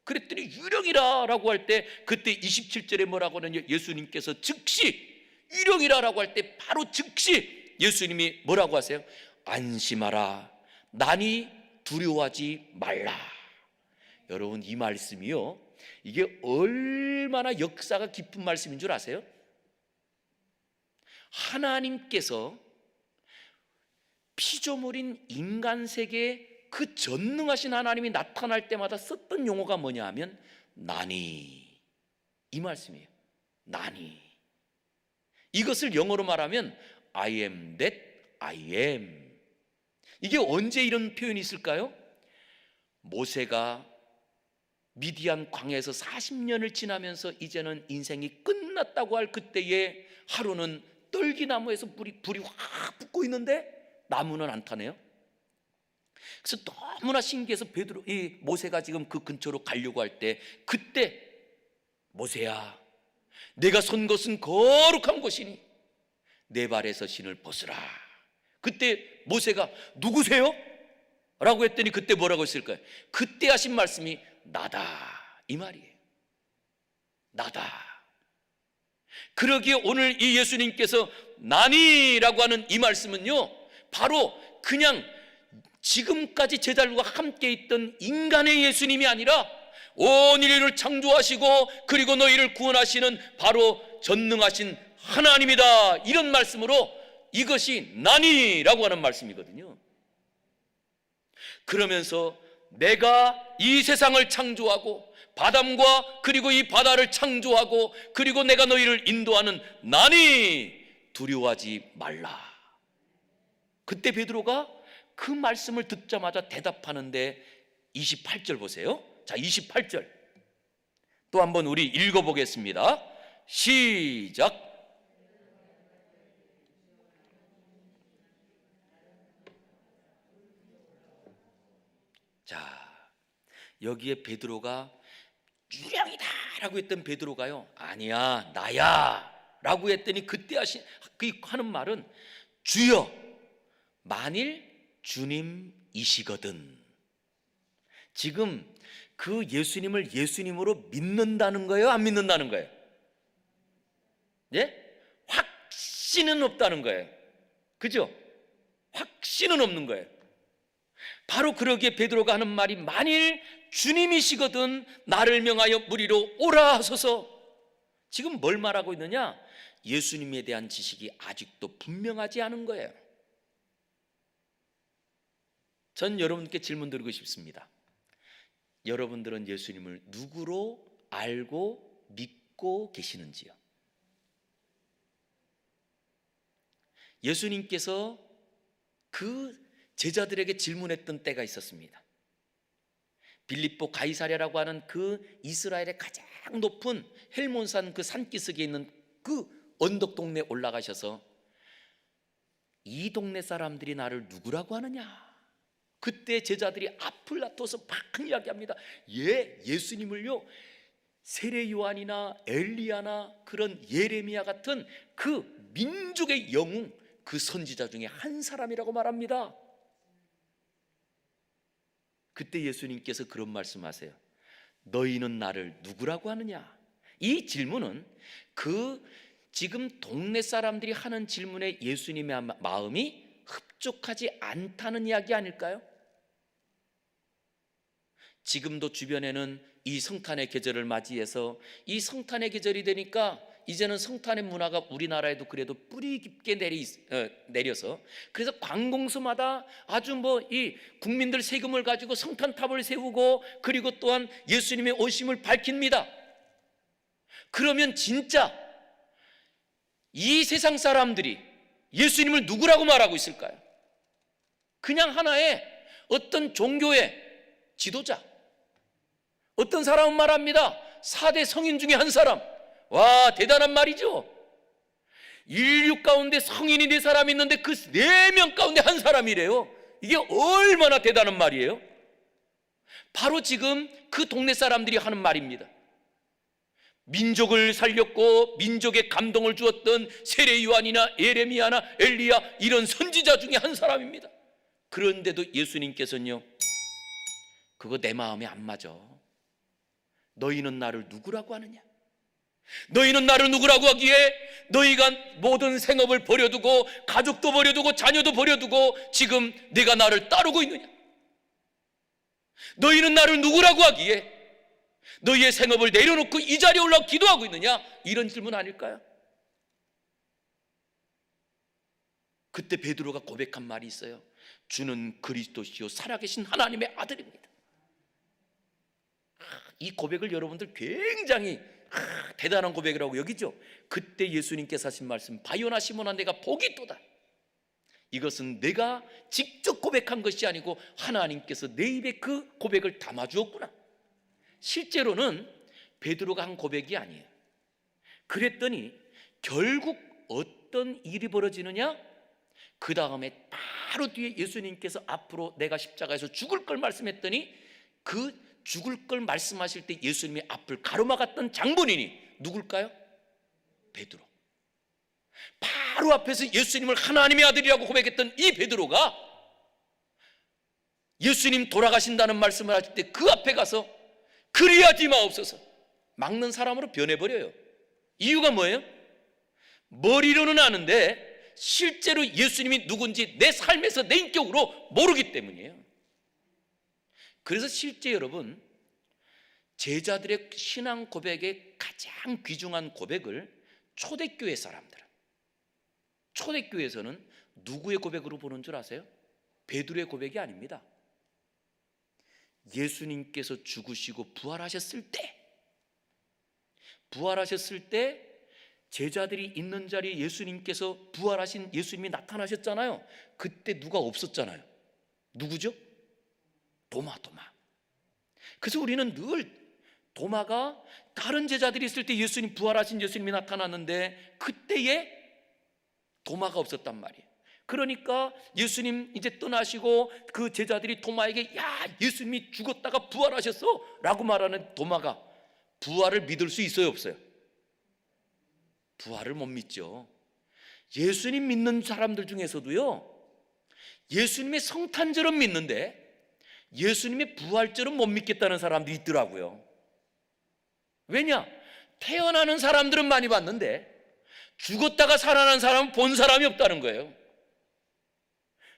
그랬더니 유령이라 라고 할 때, 그때 27절에 뭐라고 하느냐? 예수님께서 즉시 유령이라 라고 할 때 바로 즉시 예수님이 뭐라고 하세요? 안심하라, 나니 두려워하지 말라. 여러분, 이 말씀이요, 이게 얼마나 역사가 깊은 말씀인 줄 아세요? 하나님께서 피조물인 인간 세계에 그 전능하신 하나님이 나타날 때마다 썼던 용어가 뭐냐 하면 나니, 이 말씀이에요. 나니. 이것을 영어로 말하면 I am that I am. 이게 언제 이런 표현이 있을까요? 모세가 미디안 광야에서 40년을 지나면서 이제는 인생이 끝났다고 할 그때에, 하루는 떨기나무에서 불이 확 붙고 있는데 나무는 안 타네요. 그래서 너무나 신기해서 모세가 지금 그 근처로 가려고 할 때, 그때 모세야, 내가 선 곳은 거룩한 곳이니 내 발에서 신을 벗으라. 그때 모세가 누구세요? 라고 했더니 그때 뭐라고 했을까요? 그때 하신 말씀이 나다, 이 말이에요. 나다. 그러기에 오늘 이 예수님께서 나니라고 하는 이 말씀은요, 바로 그냥 지금까지 제자들과 함께 있던 인간의 예수님이 아니라 온 인류를 창조하시고 그리고 너희를 구원하시는 바로 전능하신 하나님이다, 이런 말씀으로 이것이 나니라고 하는 말씀이거든요. 그러면서 내가 이 세상을 창조하고 바람과 그리고 이 바다를 창조하고 그리고 내가 너희를 인도하는 나니 두려워하지 말라. 그때 베드로가 그 말씀을 듣자마자 대답하는데 28절 보세요. 자, 28절 또 한번 우리 읽어보겠습니다. 시작. 자, 여기에 베드로가 유령이다 라고 했던 베드로가요, 아니야 나야 라고 했더니 그때 하는 말은 주여 만일 주님이시거든. 지금 그 예수님을 예수님으로 믿는다는 거예요, 안 믿는다는 거예요? 예? 확신은 없다는 거예요. 그죠? 확신은 없는 거예요. 바로 그러기에 베드로가 하는 말이 만일 주님이시거든 나를 명하여 무리로 오라 하소서. 지금 뭘 말하고 있느냐? 예수님에 대한 지식이 아직도 분명하지 않은 거예요. 전 여러분께 질문 드리고 싶습니다. 여러분들은 예수님을 누구로 알고 믿고 계시는지요? 예수님께서 그 제자들에게 질문했던 때가 있었습니다. 빌립보 가이사랴라고 하는 그 이스라엘의 가장 높은 헬몬산 그 산기슭에 있는 그 언덕 동네에 올라가셔서 이 동네 사람들이 나를 누구라고 하느냐? 그때 제자들이 앞을 놔둬서 막 이야기합니다. 예수님을요 세례 요한이나 엘리야나 그런 예레미야 같은 그 민족의 영웅, 그 선지자 중에 한 사람이라고 말합니다. 그때 예수님께서 그런 말씀하세요. 너희는 나를 누구라고 하느냐? 이 질문은 그 지금 동네 사람들이 하는 질문에 예수님의 마음이 흡족하지 않다는 이야기 아닐까요? 지금도 주변에는 이 성탄의 계절을 맞이해서 이 성탄의 계절이 되니까 이제는 성탄의 문화가 우리나라에도 그래도 뿌리 깊게 내려서 그래서 관공서마다 아주 이 국민들 세금을 가지고 성탄탑을 세우고 그리고 또한 예수님의 오심을 밝힙니다. 그러면 진짜 이 세상 사람들이 예수님을 누구라고 말하고 있을까요? 그냥 하나의 어떤 종교의 지도자, 어떤 사람은 말합니다. 4대 성인 중에 한 사람. 와, 대단한 말이죠. 인류 가운데 성인이 4사람이 있는데 그 4명 가운데 한 사람이래요. 이게 얼마나 대단한 말이에요. 바로 지금 그 동네 사람들이 하는 말입니다. 민족을 살렸고 민족에 감동을 주었던 세례 요한이나 예레미야나 엘리야 이런 선지자 중에 한 사람입니다. 그런데도 예수님께서는요, 그거 내 마음에 안 맞아. 너희는 나를 누구라고 하느냐? 너희는 나를 누구라고 하기에 너희가 모든 생업을 버려두고 가족도 버려두고 자녀도 버려두고 지금 네가 나를 따르고 있느냐? 너희는 나를 누구라고 하기에 너희의 생업을 내려놓고 이 자리에 올라와 기도하고 있느냐? 이런 질문 아닐까요? 그때 베드로가 고백한 말이 있어요. 주는 그리스도시요 살아계신 하나님의 아들입니다. 이 고백을 여러분들 굉장히 대단한 고백이라고 여기죠. 그때 예수님께서 하신 말씀, 바요나 시몬아 내가 복이 있도다. 이것은 내가 직접 고백한 것이 아니고 하나님께서 내 입에 그 고백을 담아주었구나. 실제로는 베드로가 한 고백이 아니에요. 그랬더니 결국 어떤 일이 벌어지느냐? 그 다음에 바로 뒤에 예수님께서 앞으로 내가 십자가에서 죽을 걸 말씀했더니 그 죽을 걸 말씀하실 때 예수님의 앞을 가로막았던 장본인이 누굴까요? 베드로. 바로 앞에서 예수님을 하나님의 아들이라고 고백했던 이 베드로가 예수님 돌아가신다는 말씀을 하실 때 그 앞에 가서 그리하지 마옵소서 막는 사람으로 변해버려요. 이유가 뭐예요? 머리로는 아는데 실제로 예수님이 누군지 내 삶에서 내 인격으로 모르기 때문이에요. 그래서 실제 여러분, 제자들의 신앙 고백의 가장 귀중한 고백을 초대교회 사람들은, 초대교회에서는 누구의 고백으로 보는 줄 아세요? 베드로의 고백이 아닙니다. 예수님께서 죽으시고 부활하셨을 때 제자들이 있는 자리에 예수님께서 부활하신 예수님이 나타나셨잖아요. 그때 누가 없었잖아요. 누구죠? 도마. 그래서 우리는 늘 도마가 다른 제자들이 있을 때 예수님 부활하신 예수님이 나타났는데 그때에 도마가 없었단 말이에요. 그러니까 예수님 이제 떠나시고 그 제자들이 도마에게 야, 예수님이 죽었다가 부활하셨어 라고 말하는 도마가 부활을 믿을 수 있어요, 없어요? 부활을 못 믿죠. 예수님 믿는 사람들 중에서도요, 예수님의 성탄절은 믿는데 예수님의 부활절은 못 믿겠다는 사람도 있더라고요. 왜냐? 태어나는 사람들은 많이 봤는데 죽었다가 살아난 사람은 본 사람이 없다는 거예요.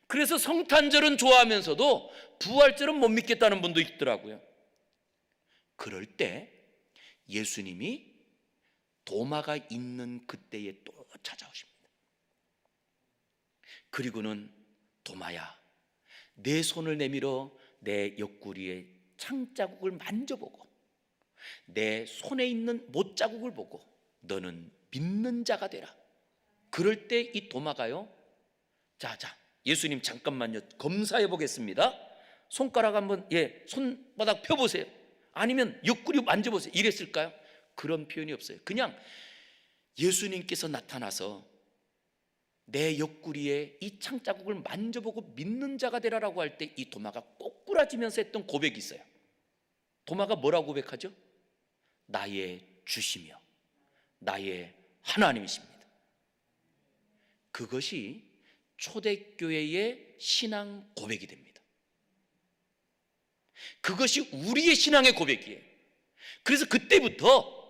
그래서 성탄절은 좋아하면서도 부활절은 못 믿겠다는 분도 있더라고요. 그럴 때 예수님이 도마가 있는 그때에 또 찾아오십니다. 그리고는 도마야, 내 손을 내밀어 내 옆구리에 창자국을 만져보고 내 손에 있는 못자국을 보고 너는 믿는 자가 되라. 그럴 때 이 도마가요, 자 예수님 잠깐만요, 검사해 보겠습니다. 손가락 한번, 손바닥 펴보세요. 아니면 옆구리 만져보세요. 이랬을까요? 그런 표현이 없어요. 그냥 예수님께서 나타나서 내 옆구리에 이 창자국을 만져보고 믿는 자가 되라라고 할 때 이 도마가 꼬꾸라지면서 했던 고백이 있어요. 도마가 뭐라고 고백하죠? 나의 주시며 나의 하나님이십니다. 그것이 초대교회의 신앙 고백이 됩니다. 그것이 우리의 신앙의 고백이에요. 그래서 그때부터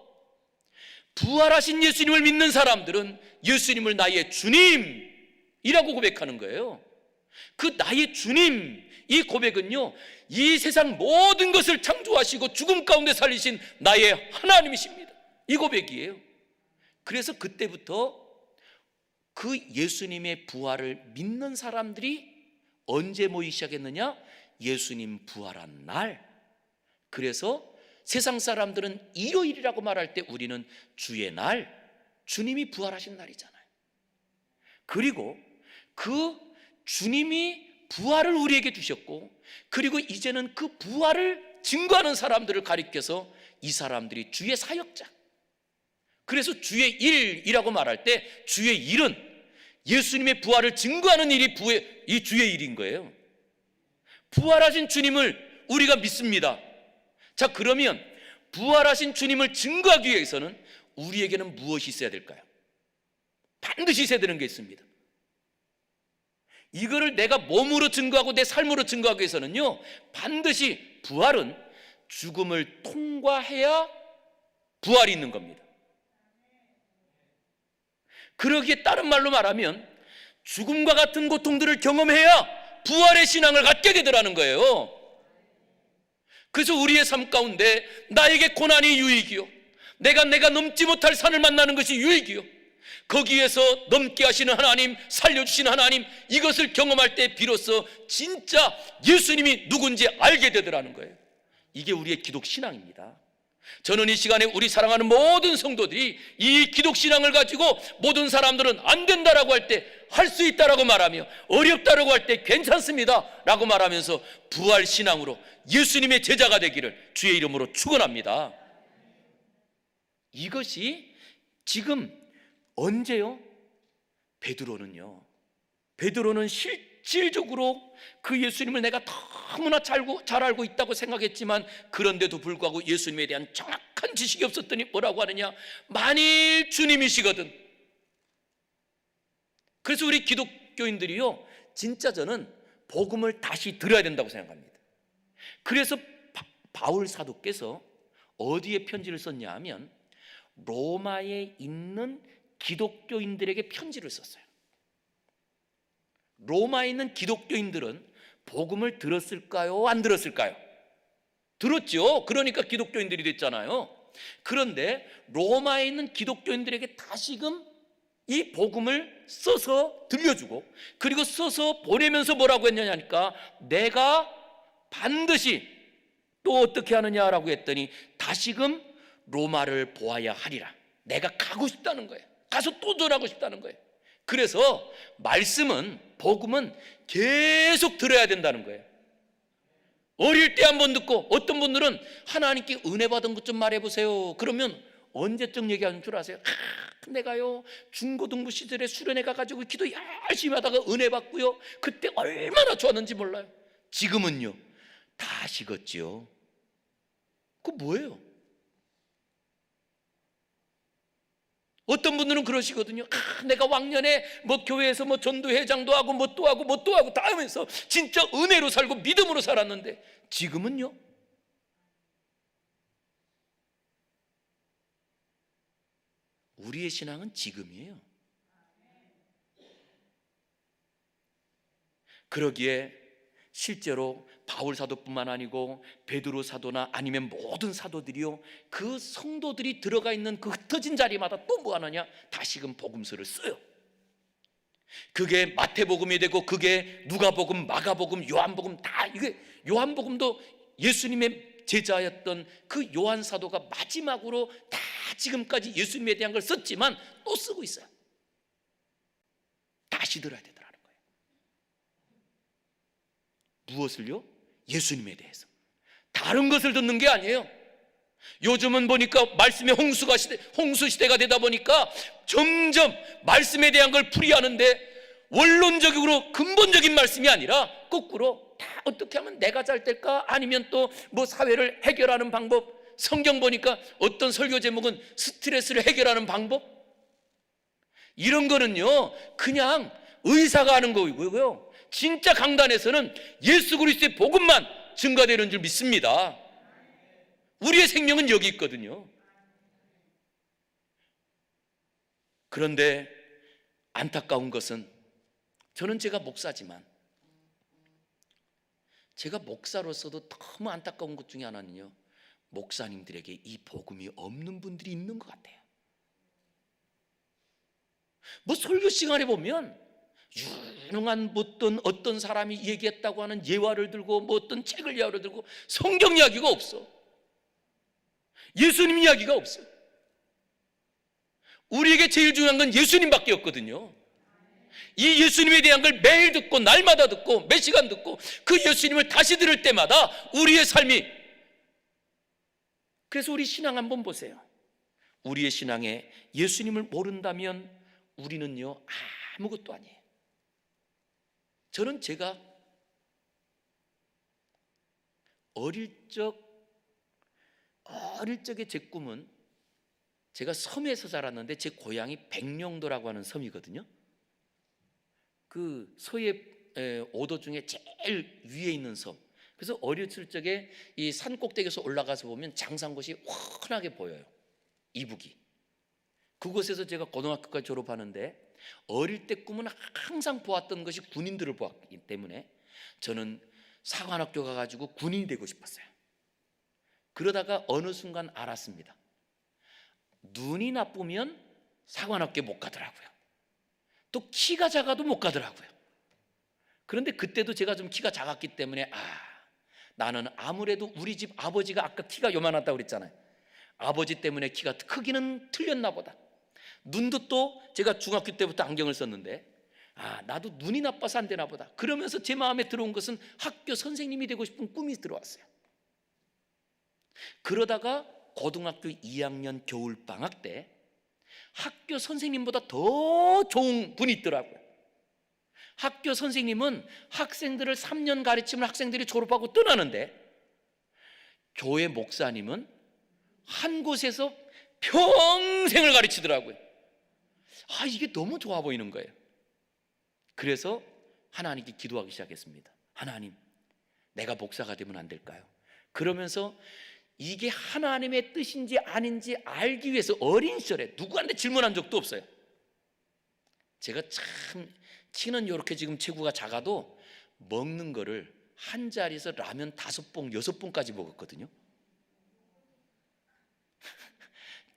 부활하신 예수님을 믿는 사람들은 예수님을 나의 주님이라고 고백하는 거예요. 그 나의 주님, 이 고백은요, 이 세상 모든 것을 창조하시고 죽음 가운데 살리신 나의 하나님이십니다. 이 고백이에요. 그래서 그때부터 그 예수님의 부활을 믿는 사람들이 언제 모이기 시작했느냐? 예수님 부활한 날. 그래서 세상 사람들은 일요일이라고 말할 때 우리는 주의 날, 주님이 부활하신 날이잖아요. 그리고 그 주님이 부활을 우리에게 주셨고, 그리고 이제는 그 부활을 증거하는 사람들을 가리켜서 이 사람들이 주의 사역자. 그래서 주의 일이라고 말할 때 주의 일은 예수님의 부활을 증거하는 일이 이 주의 일인 거예요. 부활하신 주님을 우리가 믿습니다. 자, 그러면 부활하신 주님을 증거하기 위해서는 우리에게는 무엇이 있어야 될까요? 반드시 있어야 되는 게 있습니다. 이거를 내가 몸으로 증거하고 내 삶으로 증거하기 위해서는요, 반드시 부활은 죽음을 통과해야 부활이 있는 겁니다. 그러기에 다른 말로 말하면 죽음과 같은 고통들을 경험해야 부활의 신앙을 갖게 되더라는 거예요. 그래서 우리의 삶 가운데 나에게 고난이 유익이요, 내가 넘지 못할 산을 만나는 것이 유익이요, 거기에서 넘게 하시는 하나님, 살려주시는 하나님, 이것을 경험할 때 비로소 진짜 예수님이 누군지 알게 되더라는 거예요. 이게 우리의 기독신앙입니다. 저는 이 시간에 우리 사랑하는 모든 성도들이 이 기독신앙을 가지고 모든 사람들은 안 된다라고 할 때 할 수 있다라고 말하며, 어렵다라고 할 때 괜찮습니다 라고 말하면서 부활신앙으로 예수님의 제자가 되기를 주의 이름으로 축원합니다. 이것이 지금 언제요? 베드로는 실질적으로 그 예수님을 내가 너무나 잘 알고 있다고 생각했지만, 그런데도 불구하고 예수님에 대한 정확한 지식이 없었더니 뭐라고 하느냐? 만일 주님이시거든, 그래서 우리 기독교인들이요, 진짜 저는 복음을 다시 들어야 된다고 생각합니다. 그래서 바울 사도께서 어디에 편지를 썼냐 하면 로마에 있는 기독교인들에게 편지를 썼어요. 로마에 있는 기독교인들은 복음을 들었을까요? 안 들었을까요? 들었죠. 그러니까 기독교인들이 됐잖아요. 그런데 로마에 있는 기독교인들에게 다시금 이 복음을 써서 들려주고, 그리고 써서 보내면서 뭐라고 했냐니까, 내가 반드시 또 어떻게 하느냐라고 했더니 다시금 로마를 보아야 하리라. 내가 가고 싶다는 거예요. 가서 또 전하고 싶다는 거예요. 그래서 말씀은, 복음은 계속 들어야 된다는 거예요. 어릴 때 한번 듣고, 어떤 분들은 하나님께 은혜 받은 것 좀 말해보세요. 그러면 언제적 얘기하는 줄 아세요? 내가요 중고등부 시절에 수련회 가가지고 기도 열심히 하다가 은혜 받고요, 그때 얼마나 좋았는지 몰라요. 지금은요 다 식었지요. 그거 뭐예요? 어떤 분들은 그러시거든요. 내가 왕년에 뭐 교회에서 뭐 전도회장도 하고 뭐 또 하고 뭐 또 하고 다 하면서 진짜 은혜로 살고 믿음으로 살았는데 지금은요? 우리의 신앙은 지금이에요. 그러기에 실제로 바울 사도뿐만 아니고 베드로 사도나 아니면 모든 사도들이요, 그 성도들이 들어가 있는 그 흩어진 자리마다 또 뭐 하느냐, 다시금 복음서를 써요. 그게 마태복음이 되고, 그게 누가복음, 마가복음, 요한복음, 다 이게, 요한복음도 예수님의 제자였던 그 요한 사도가 마지막으로 다 지금까지 예수님에 대한 걸 썼지만 또 쓰고 있어요. 다시 들어야 되더라는 거예요. 무엇을요? 예수님에 대해서. 다른 것을 듣는 게 아니에요. 요즘은 보니까 말씀의 홍수 시대가 되다 보니까 점점 말씀에 대한 걸 풀이하는데, 원론적으로 근본적인 말씀이 아니라 거꾸로 다 어떻게 하면 내가 잘 될까, 아니면 또 뭐 사회를 해결하는 방법. 성경 보니까 어떤 설교 제목은 스트레스를 해결하는 방법, 이런 거는요 그냥 의사가 하는 거고요, 진짜 강단에서는 예수 그리스도의 복음만 증가되는 줄 믿습니다. 우리의 생명은 여기 있거든요. 그런데 안타까운 것은, 저는 제가 목사지만 제가 목사로서도 너무 안타까운 것 중에 하나는요, 목사님들에게 이 복음이 없는 분들이 있는 것 같아요. 뭐 설교 시간에 보면 유능한 어떤 사람이 얘기했다고 하는 예화를 들고, 뭐 어떤 책을 예화를 들고, 성경 이야기가 없어. 예수님 이야기가 없어요. 우리에게 제일 중요한 건 예수님밖에 없거든요. 이 예수님에 대한 걸 매일 듣고, 날마다 듣고, 몇 시간 듣고, 그 예수님을 다시 들을 때마다 우리의 삶이, 그래서 우리 신앙 한번 보세요. 우리의 신앙에 예수님을 모른다면 우리는요 아무것도 아니에요. 저는 제가 어릴 적에 제 꿈은, 제가 섬에서 자랐는데 제 고향이 백령도라고 하는 섬이거든요. 그 서해 5도 중에 제일 위에 있는 섬. 그래서 어렸을 적에 이 산 꼭대기에서 올라가서 보면 장산곳이 훤하게 보여요. 이북이. 그곳에서 제가 고등학교까지 졸업하는데, 어릴 때 꿈은 항상 보았던 것이 군인들을 보았기 때문에 저는 사관학교 가가지고 군인이 되고 싶었어요. 그러다가 어느 순간 알았습니다. 눈이 나쁘면 사관학교에 못 가더라고요. 또 키가 작아도 못 가더라고요. 그런데 그때도 제가 좀 키가 작았기 때문에 나는 아무래도 우리 집 아버지가 아까 키가 요만하다고 그랬잖아요. 아버지 때문에 키가 크기는 틀렸나 보다. 눈도 또 제가 중학교 때부터 안경을 썼는데 나도 눈이 나빠서 안 되나 보다. 그러면서 제 마음에 들어온 것은 학교 선생님이 되고 싶은 꿈이 들어왔어요. 그러다가 고등학교 2학년 겨울방학 때 학교 선생님보다 더 좋은 분이 있더라고요. 학교 선생님은 학생들을 3년 가르치면 학생들이 졸업하고 떠나는데, 교회 목사님은 한 곳에서 평생을 가르치더라고요. 이게 너무 좋아 보이는 거예요. 그래서 하나님께 기도하기 시작했습니다. 하나님, 내가 목사가 되면 안 될까요? 그러면서 이게 하나님의 뜻인지 아닌지 알기 위해서 어린 시절에 누구한테 질문한 적도 없어요. 제가 참 키는 이렇게 지금 체구가 작아도 먹는 거를 한 자리에서 라면 5봉, 6봉까지 먹었거든요.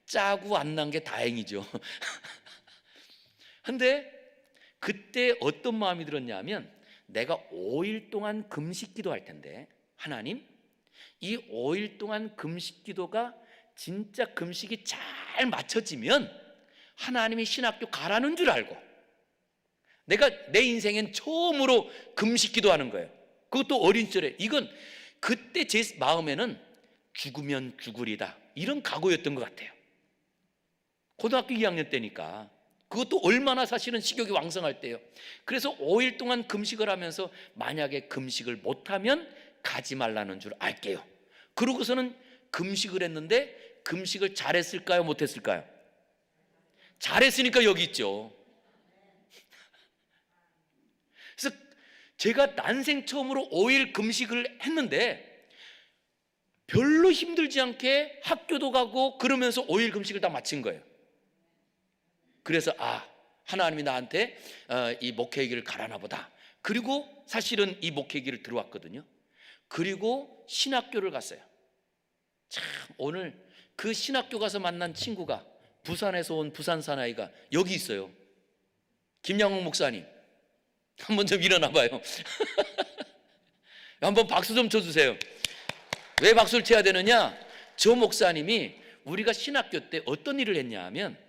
짜고 안 난 게 다행이죠. 근데 그때 어떤 마음이 들었냐면, 내가 5일 동안 금식 기도할 텐데, 하나님, 이 5일 동안 금식 기도가 진짜 금식이 잘 맞춰지면 하나님이 신학교 가라는 줄 알고, 내가 내 인생엔 처음으로 금식 기도하는 거예요. 그것도 어린 시절에. 이건 그때 제 마음에는 죽으면 죽으리다, 이런 각오였던 것 같아요. 고등학교 2학년 때니까. 그것도 얼마나 사실은 식욕이 왕성할 때예요. 그래서 5일 동안 금식을 하면서 만약에 금식을 못하면 가지 말라는 줄 알게요. 그러고서는 금식을 했는데, 금식을 잘했을까요, 못했을까요? 잘했으니까 여기 있죠. 그래서 제가 난생 처음으로 5일 금식을 했는데 별로 힘들지 않게 학교도 가고 그러면서 5일 금식을 다 마친 거예요. 그래서 하나님이 나한테 이 목회의 길을 가라나 보다. 그리고 사실은 이 목회의 길을 들어왔거든요. 그리고 신학교를 갔어요. 참, 오늘 그 신학교 가서 만난 친구가, 부산에서 온 부산 사나이가 여기 있어요. 김양홍 목사님, 한번 좀 일어나 봐요. 한번 박수 좀 쳐주세요. 왜 박수를 쳐야 되느냐? 저 목사님이 우리가 신학교 때 어떤 일을 했냐 하면,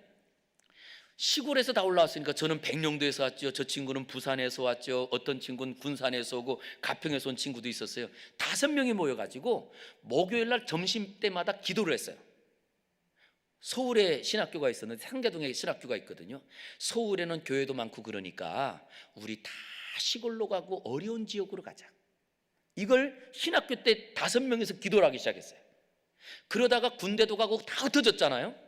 시골에서 다 올라왔으니까, 저는 백령도에서 왔죠, 저 친구는 부산에서 왔죠, 어떤 친구는 군산에서 오고 가평에서 온 친구도 있었어요. 5명이 모여가지고 목요일 날 점심 때마다 기도를 했어요. 서울에 신학교가 있었는데 상계동에 신학교가 있거든요. 서울에는 교회도 많고 그러니까 우리 다 시골로 가고 어려운 지역으로 가자. 이걸 신학교 때 5명이서 기도를 하기 시작했어요. 그러다가 군대도 가고 다 흩어졌잖아요.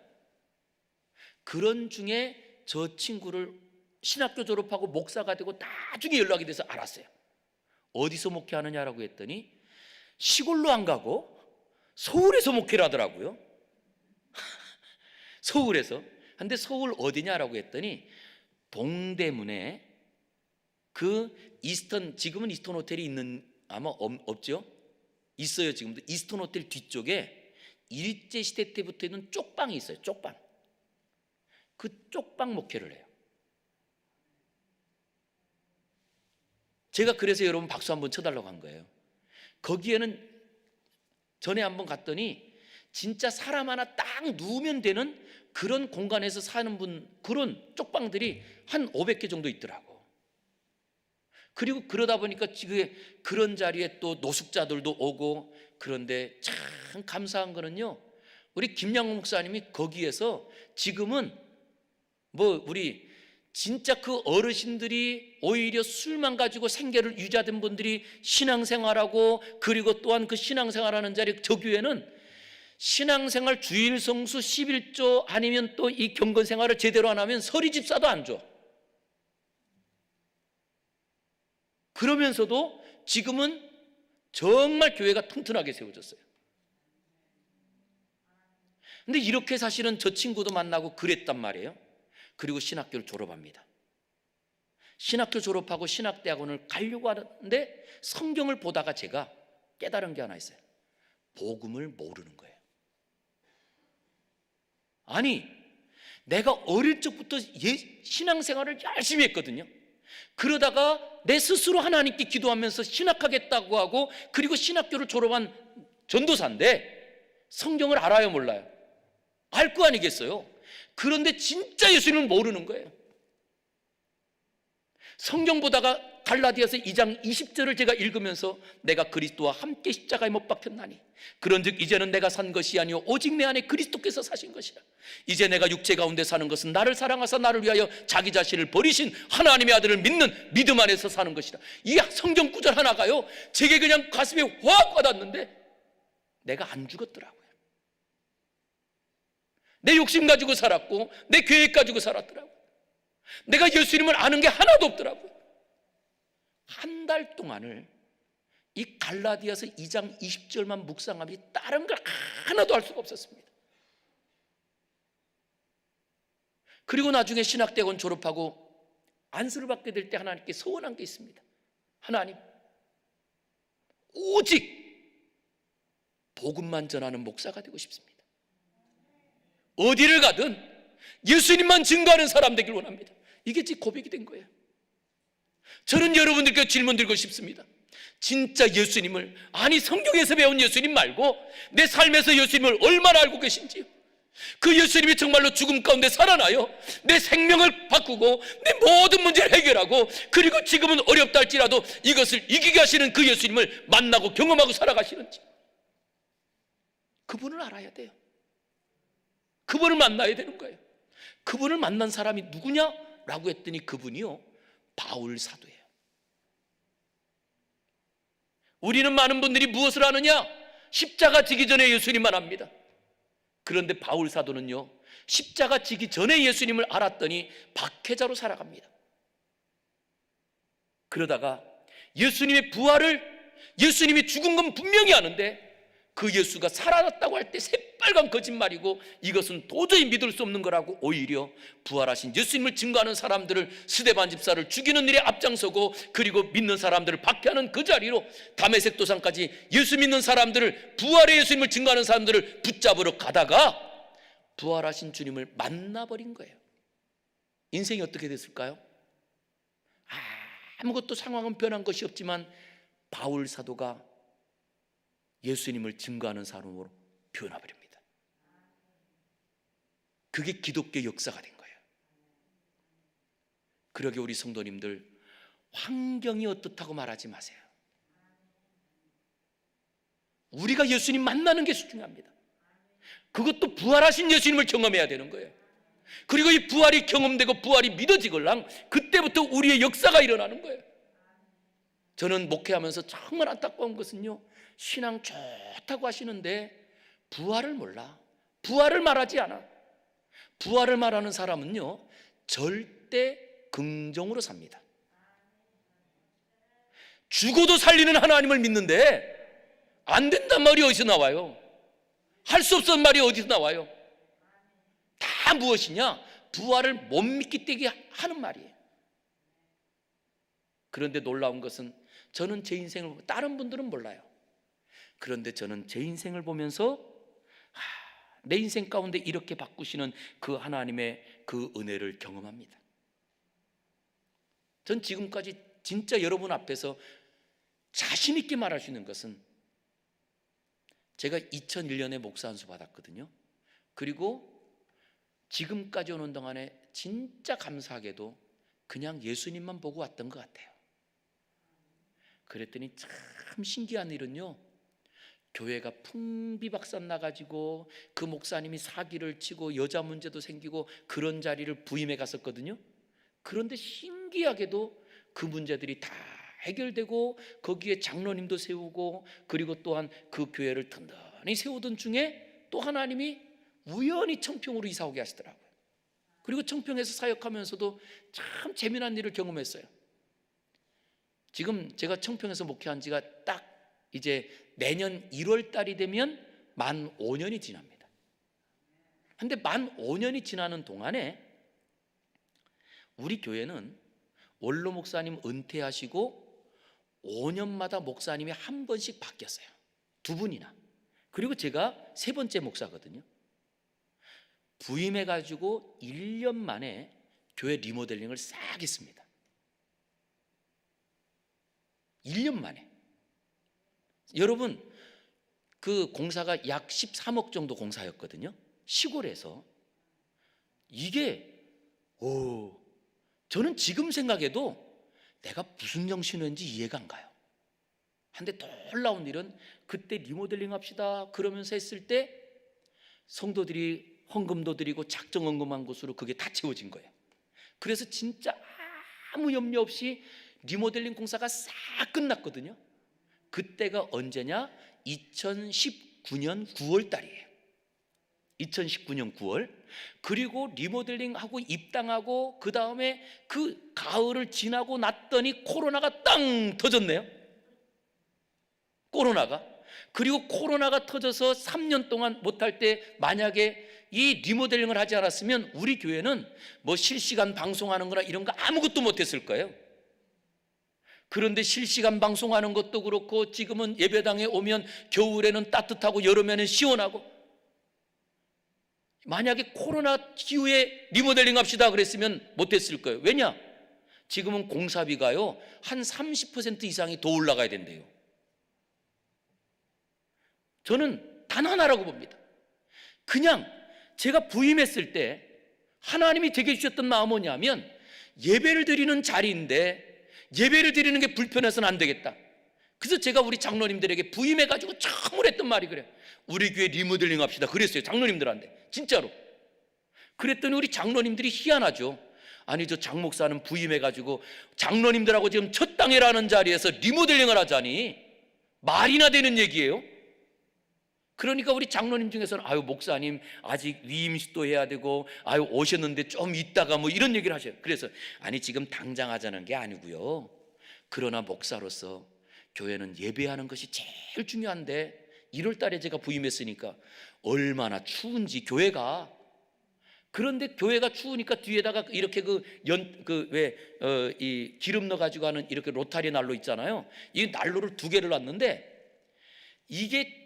그런 중에 저 친구를 신학교 졸업하고 목사가 되고 나중에 연락이 돼서 알았어요. 어디서 목회하느냐라고 했더니 시골로 안 가고 서울에서 목회를 하더라고요. 서울에서. 근데 서울 어디냐라고 했더니 동대문에 그 이스턴, 지금은 이스턴 호텔이 있는, 아마 없죠? 있어요. 지금도 이스턴 호텔 뒤쪽에 일제시대 때부터 있는 쪽방이 있어요. 쪽방. 그 쪽방 목회를 해요. 제가 그래서 여러분 박수 한번 쳐달라고 한 거예요. 거기에는 전에 한번 갔더니 진짜 사람 하나 딱 누우면 되는 그런 공간에서 사는 분, 그런 쪽방들이 한 500개 정도 있더라고. 그리고 그러다 보니까 지금 그런 자리에 또 노숙자들도 오고. 그런데 참 감사한 거는요, 우리 김양호 목사님이 거기에서 지금은 우리 진짜 그 어르신들이 오히려 술만 가지고 생계를 유지하던 분들이 신앙생활하고, 그리고 또한 그 신앙생활하는 자리, 저 교회는 신앙생활 주일 성수 11조 아니면 또 이 경건생활을 제대로 안 하면 서리 집사도 안 줘. 그러면서도 지금은 정말 교회가 튼튼하게 세워졌어요. 근데 이렇게 사실은 저 친구도 만나고 그랬단 말이에요. 그리고 신학교를 졸업합니다. 신학교 졸업하고 신학대학원을 가려고 하는데 성경을 보다가 제가 깨달은 게 하나 있어요. 복음을 모르는 거예요. 아니, 내가 어릴 적부터 신앙생활을 열심히 했거든요. 그러다가 내 스스로 하나님께 기도하면서 신학하겠다고 하고, 그리고 신학교를 졸업한 전도사인데 성경을 알아요, 몰라요? 알 거 아니겠어요? 그런데 진짜 예수님을 모르는 거예요. 성경 보다가 갈라디아서 2장 20절을 제가 읽으면서, 내가 그리스도와 함께 십자가에 못 박혔나니 그런즉 이제는 내가 산 것이 아니요 오직 내 안에 그리스도께서 사신 것이라. 이제 내가 육체 가운데 사는 것은 나를 사랑하사 나를 위하여 자기 자신을 버리신 하나님의 아들을 믿는 믿음 안에서 사는 것이다. 이 성경 구절 하나가요, 제게 그냥 가슴에 확 와닿는데 내가 안 죽었더라고요. 내 욕심 가지고 살았고 내 계획 가지고 살았더라고요. 내가 예수님을 아는 게 하나도 없더라고요. 한 달 동안을 이 갈라디아서 2장 20절만 묵상하면 다른 걸 하나도 알 수가 없었습니다. 그리고 나중에 신학대학원 졸업하고 안수를 받게 될 때 하나님께 소원한 게 있습니다. 하나님, 오직 복음만 전하는 목사가 되고 싶습니다. 어디를 가든 예수님만 증거하는 사람 되길 원합니다. 이게 제 고백이 된 거예요. 저는 여러분들께 질문 드리고 싶습니다. 진짜 예수님을, 아니 성경에서 배운 예수님 말고 내 삶에서 예수님을 얼마나 알고 계신지요? 그 예수님이 정말로 죽음 가운데 살아나요 내 생명을 바꾸고 내 모든 문제를 해결하고, 그리고 지금은 어렵다 할지라도 이것을 이기게 하시는 그 예수님을 만나고 경험하고 살아가시는지, 그분을 알아야 돼요. 그분을 만나야 되는 거예요. 그분을 만난 사람이 누구냐라고 했더니 그분이요, 바울 사도예요. 우리는 많은 분들이 무엇을 아느냐? 십자가 지기 전에 예수님만 압니다. 그런데 바울 사도는요, 십자가 지기 전에 예수님을 알았더니 박해자로 살아갑니다. 그러다가 예수님의 부활을, 예수님이 죽은 건 분명히 아는데 그 예수가 살아났다고 할 때 새빨간 거짓말이고 이것은 도저히 믿을 수 없는 거라고 오히려 부활하신 예수님을 증거하는 사람들을, 스데반 집사를 죽이는 일에 앞장서고, 그리고 믿는 사람들을 박해하는 그 자리로 다메섹 도상까지 예수 믿는 사람들을, 부활의 예수님을 증거하는 사람들을 붙잡으러 가다가 부활하신 주님을 만나버린 거예요. 인생이 어떻게 됐을까요? 아무것도 상황은 변한 것이 없지만 바울 사도가 예수님을 증거하는 사람으로 변화버립니다. 그게 기독교 역사가 된 거예요. 그러게 우리 성도님들, 환경이 어떻다고 말하지 마세요. 우리가 예수님 만나는 게 중요합니다. 그것도 부활하신 예수님을 경험해야 되는 거예요. 그리고 이 부활이 경험되고 부활이 믿어지걸랑 그때부터 우리의 역사가 일어나는 거예요. 저는 목회하면서 정말 안타까운 것은요, 신앙 좋다고 하시는데 부활을 몰라. 부활을 말하지 않아. 부활을 말하는 사람은요, 절대 긍정으로 삽니다. 죽어도 살리는 하나님을 믿는데 안 된단 말이 어디서 나와요? 할 수 없었던 말이 어디서 나와요? 다 무엇이냐? 부활을 못 믿기 때문에 하는 말이에요. 그런데 놀라운 것은, 저는 제 인생을 보고, 다른 분들은 몰라요. 그런데 저는 제 인생을 보면서 내 인생 가운데 이렇게 바꾸시는 그 하나님의 그 은혜를 경험합니다. 전 지금까지 진짜 여러분 앞에서 자신 있게 말할 수 있는 것은, 제가 2001년에 목사 안수 받았거든요. 그리고 지금까지 오는 동안에 진짜 감사하게도 그냥 예수님만 보고 왔던 것 같아요. 그랬더니 참 신기한 일은요, 교회가 풍비박산 나가지고 그 목사님이 사기를 치고 여자 문제도 생기고 그런 자리를 부임해 갔었거든요. 그런데 신기하게도 그 문제들이 다 해결되고 거기에 장로님도 세우고, 그리고 또한 그 교회를 든든히 세우던 중에 또 하나님이 우연히 청평으로 이사 오게 하시더라고요. 그리고 청평에서 사역하면서도 참 재미난 일을 경험했어요. 지금 제가 청평에서 목회한 지가 딱 이제 내년 1월 달이 되면 만 5년이 지납니다. 근데 만 5년이 지나는 동안에 우리 교회는 원로 목사님 은퇴하시고 5년마다 목사님이 한 번씩 바뀌었어요. 2분이나. 그리고 제가 3번째 목사거든요. 부임해가지고 1년 만에 교회 리모델링을 싹 했습니다. 1년 만에. 여러분, 그 공사가 약 13억 정도 공사였거든요. 시골에서. 이게 저는 지금 생각해도 내가 무슨 정신인지 이해가 안 가요. 한데 놀라운 일은, 그때 리모델링 합시다 그러면서 했을 때 성도들이 헌금도 드리고 작정 헌금한 곳으로 그게 다 채워진 거예요. 그래서 진짜 아무 염려 없이 리모델링 공사가 싹 끝났거든요. 그때가 언제냐? 2019년 9월 달이에요. 2019년 9월. 그리고 리모델링하고 입당하고 그 다음에 그 가을을 지나고 났더니 코로나가 땅 터졌네요. 코로나가. 그리고 코로나가 터져서 3년 동안 못할 때 만약에 이 리모델링을 하지 않았으면 우리 교회는 뭐 실시간 방송하는 거나 이런 거 아무것도 못했을 거예요. 그런데 실시간 방송하는 것도 그렇고 지금은 예배당에 오면 겨울에는 따뜻하고 여름에는 시원하고, 만약에 코로나 이후에 리모델링 합시다 그랬으면 못했을 거예요. 왜냐? 지금은 공사비가요 한 30% 이상이 더 올라가야 된대요. 저는 단 하나라고 봅니다. 그냥 제가 부임했을 때 하나님이 되게 주셨던 마음은 뭐냐면, 예배를 드리는 자리인데 예배를 드리는 게 불편해서는 안 되겠다. 그래서 제가 우리 장로님들에게 부임해가지고 처음으로 했던 말이 그래요. 우리 교회 리모델링 합시다 그랬어요, 장로님들한테. 진짜로. 그랬더니 우리 장로님들이 희한하죠. 아니, 저 장 목사는 부임해가지고 장로님들하고 지금 첫 당회라는 자리에서 리모델링을 하자니 말이나 되는 얘기예요. 그러니까 우리 장로님 중에서는 아유, 목사님 아직 위임식도 해야 되고, 아유, 오셨는데 좀 있다가 뭐 이런 얘기를 하셔요. 그래서 아니, 지금 당장 하자는 게 아니고요, 그러나 목사로서 교회는 예배하는 것이 제일 중요한데 1월 달에 제가 부임했으니까 얼마나 추운지 교회가. 그런데 교회가 추우니까 뒤에다가 이렇게 이 기름 넣어가지고 하는 이렇게 로타리 난로 있잖아요. 이 난로를 2개를 놨는데 이게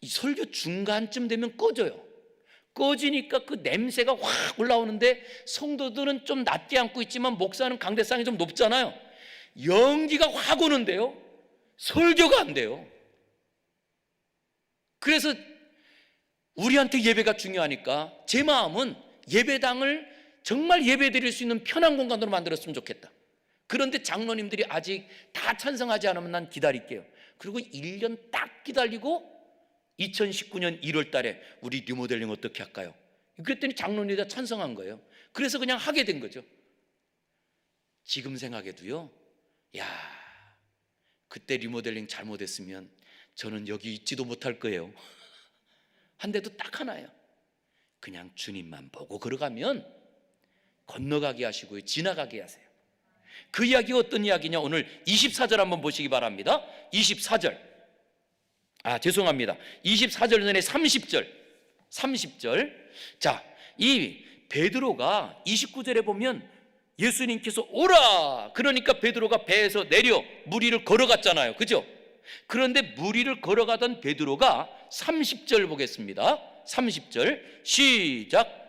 설교 중간쯤 되면 꺼져요. 꺼지니까 그 냄새가 확 올라오는데 성도들은 좀 낮게 앉고 있지만 목사는 강대상이 좀 높잖아요. 연기가 확 오는데요, 설교가 안 돼요. 그래서 우리한테 예배가 중요하니까 제 마음은 예배당을 정말 예배 드릴 수 있는 편한 공간으로 만들었으면 좋겠다. 그런데 장로님들이 아직 다 찬성하지 않으면 난 기다릴게요. 그리고 1년 딱 기다리고 2019년 1월 달에 우리 리모델링 어떻게 할까요? 그랬더니 장로님이 다 찬성한 거예요. 그래서 그냥 하게 된 거죠. 지금 생각해도요, 야, 그때 리모델링 잘못했으면 저는 여기 있지도 못할 거예요. 한데도 딱 하나예요. 그냥 주님만 보고 걸어가면 건너가게 하시고요, 지나가게 하세요. 그 이야기가 어떤 이야기냐, 오늘 24절 한번 보시기 바랍니다. 24절. 죄송합니다. 24절 전에 30절. 자, 이 베드로가 29절에 보면 예수님께서 오라, 그러니까 베드로가 배에서 내려 무리를 걸어갔잖아요. 그죠? 그런데 무리를 걸어가던 베드로가 30절 보겠습니다. 30절 시작.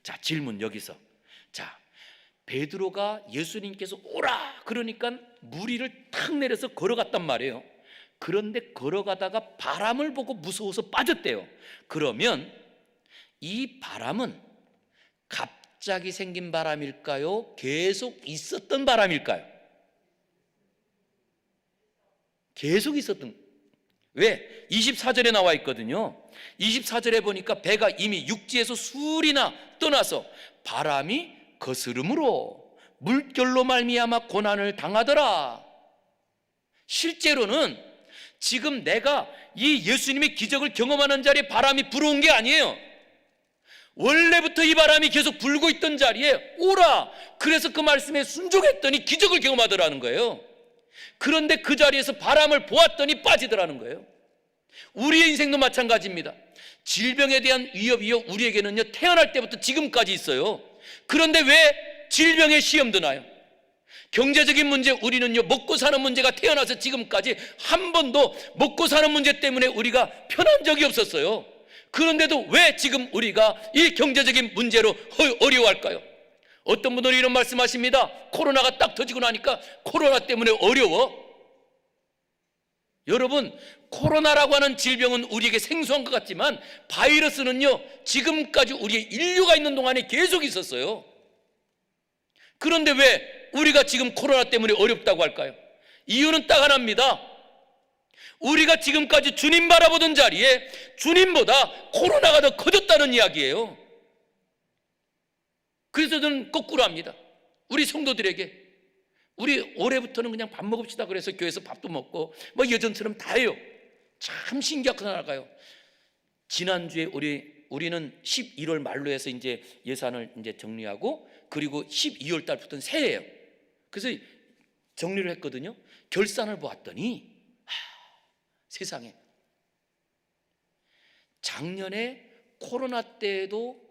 자, 질문 여기서. 자, 베드로가 예수님께서 오라 그러니까 무리를 탁 내려서 걸어갔단 말이에요. 그런데 걸어가다가 바람을 보고 무서워서 빠졌대요. 그러면 이 바람은 갑자기 생긴 바람일까요? 계속 있었던 바람일까요? 계속 있었던. 왜? 24절에 나와 있거든요. 24절에 보니까 배가 이미 육지에서 수리나 떠나서 바람이 거스름으로 물결로 말미암아 고난을 당하더라. 실제로는 지금 내가 이 예수님의 기적을 경험하는 자리에 바람이 불어온 게 아니에요. 원래부터 이 바람이 계속 불고 있던 자리에 오라, 그래서 그 말씀에 순종했더니 기적을 경험하더라는 거예요. 그런데 그 자리에서 바람을 보았더니 빠지더라는 거예요. 우리의 인생도 마찬가지입니다. 질병에 대한 위협이요, 우리에게는요 태어날 때부터 지금까지 있어요. 그런데 왜 질병에 시험 드나요? 경제적인 문제, 우리는요 먹고 사는 문제가 태어나서 지금까지 한 번도 먹고 사는 문제 때문에 우리가 편한 적이 없었어요. 그런데도 왜 지금 우리가 이 경제적인 문제로 어려워할까요? 어떤 분들은 이런 말씀하십니다. 코로나가 딱 터지고 나니까 코로나 때문에 어려워. 여러분, 코로나라고 하는 질병은 우리에게 생소한 것 같지만 바이러스는요 지금까지 우리의 인류가 있는 동안에 계속 있었어요. 그런데 왜 우리가 지금 코로나 때문에 어렵다고 할까요? 이유는 딱 하나입니다. 우리가 지금까지 주님 바라보던 자리에 주님보다 코로나가 더 커졌다는 이야기예요. 그래서 저는 거꾸로 합니다. 우리 성도들에게 우리 올해부터는 그냥 밥 먹읍시다 그래서 교회에서 밥도 먹고 뭐 예전처럼 다 해요. 참 신기하게 지난주에 우리는 11월 말로 해서 이제 예산을 이제 정리하고, 그리고 12월 달부터는 새해예요. 그래서 정리를 했거든요. 결산을 보았더니 세상에, 작년에 코로나 때에도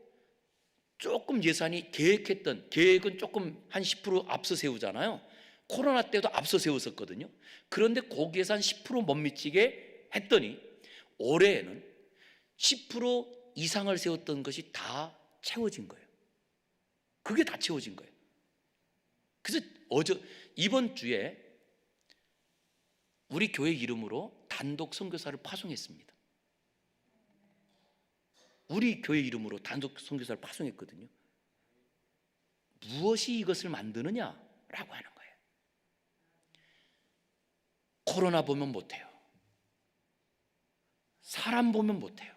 조금 예산이 계획은 조금 한 10% 앞서 세우잖아요. 코로나 때도 앞서 세웠었거든요. 그런데 그 예산 10% 못 미치게 했더니 올해에는 10% 이상을 세웠던 것이 다 채워진 거예요. 그게 다 채워진 거예요. 그래서 이번 주에 우리 교회 이름으로 단독 선교사를 파송했습니다. 우리 교회 이름으로 단독 선교사를 파송했거든요. 무엇이 이것을 만드느냐라고 하는 거예요. 코로나 보면 못해요. 사람 보면 못해요.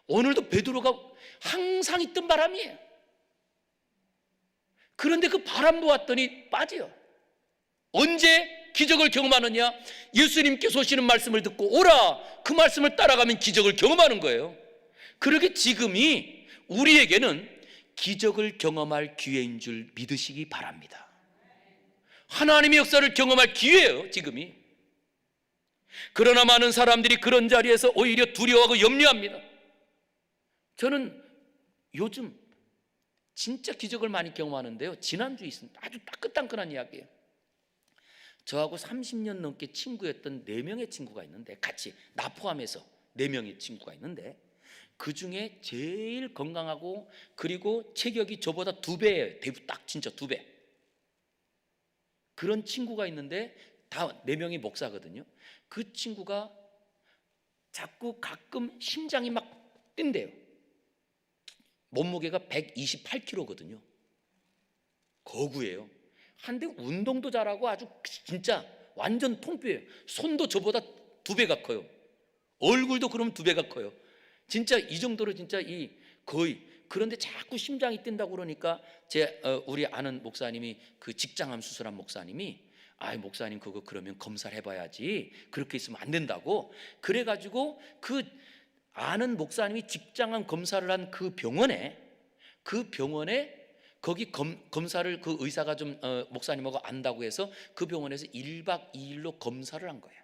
오늘도 베드로가 항상 있던 바람이에요. 그런데 그 바람 보았더니 빠져요. 언제 기적을 경험하느냐? 예수님께서 하시는 말씀을 듣고 오라, 그 말씀을 따라가면 기적을 경험하는 거예요. 그렇게 지금이 우리에게는 기적을 경험할 기회인 줄 믿으시기 바랍니다. 하나님의 역사를 경험할 기회예요, 지금이. 그러나 많은 사람들이 그런 자리에서 오히려 두려워하고 염려합니다. 저는 요즘 진짜 기적을 많이 경험하는데요, 지난주에 있습니다. 아주 따끈따끈한 이야기예요. 저하고 30년 넘게 친구였던 4명의 친구가 있는데, 같이 나 포함해서 4명의 친구가 있는데, 그 중에 제일 건강하고 그리고 체격이 저보다 2배예요. 딱 진짜 2배. 그런 친구가 있는데 다 4명이 목사거든요. 그 친구가 자꾸 가끔 심장이 막 뛴대요. 몸무게가 128kg거든요. 거구예요. 한데 운동도 잘하고 아주 진짜 완전 통뼈예요. 손도 저보다 2배가 커요. 얼굴도 그러면 2배가 커요. 진짜 이 정도로 진짜 거의. 그런데 자꾸 심장이 뛴다고 그러니까 우리 아는 목사님이, 그 직장암 수술한 목사님이, 목사님 그거 그러면 검사를 해봐야지, 그렇게 있으면 안 된다고. 그래가지고 그 아는 목사님이 직장암 검사를 한 그 병원에 거기 검사를 그 의사가 좀 목사님하고 안다고 해서 그 병원에서 1박 2일로 검사를 한 거예요.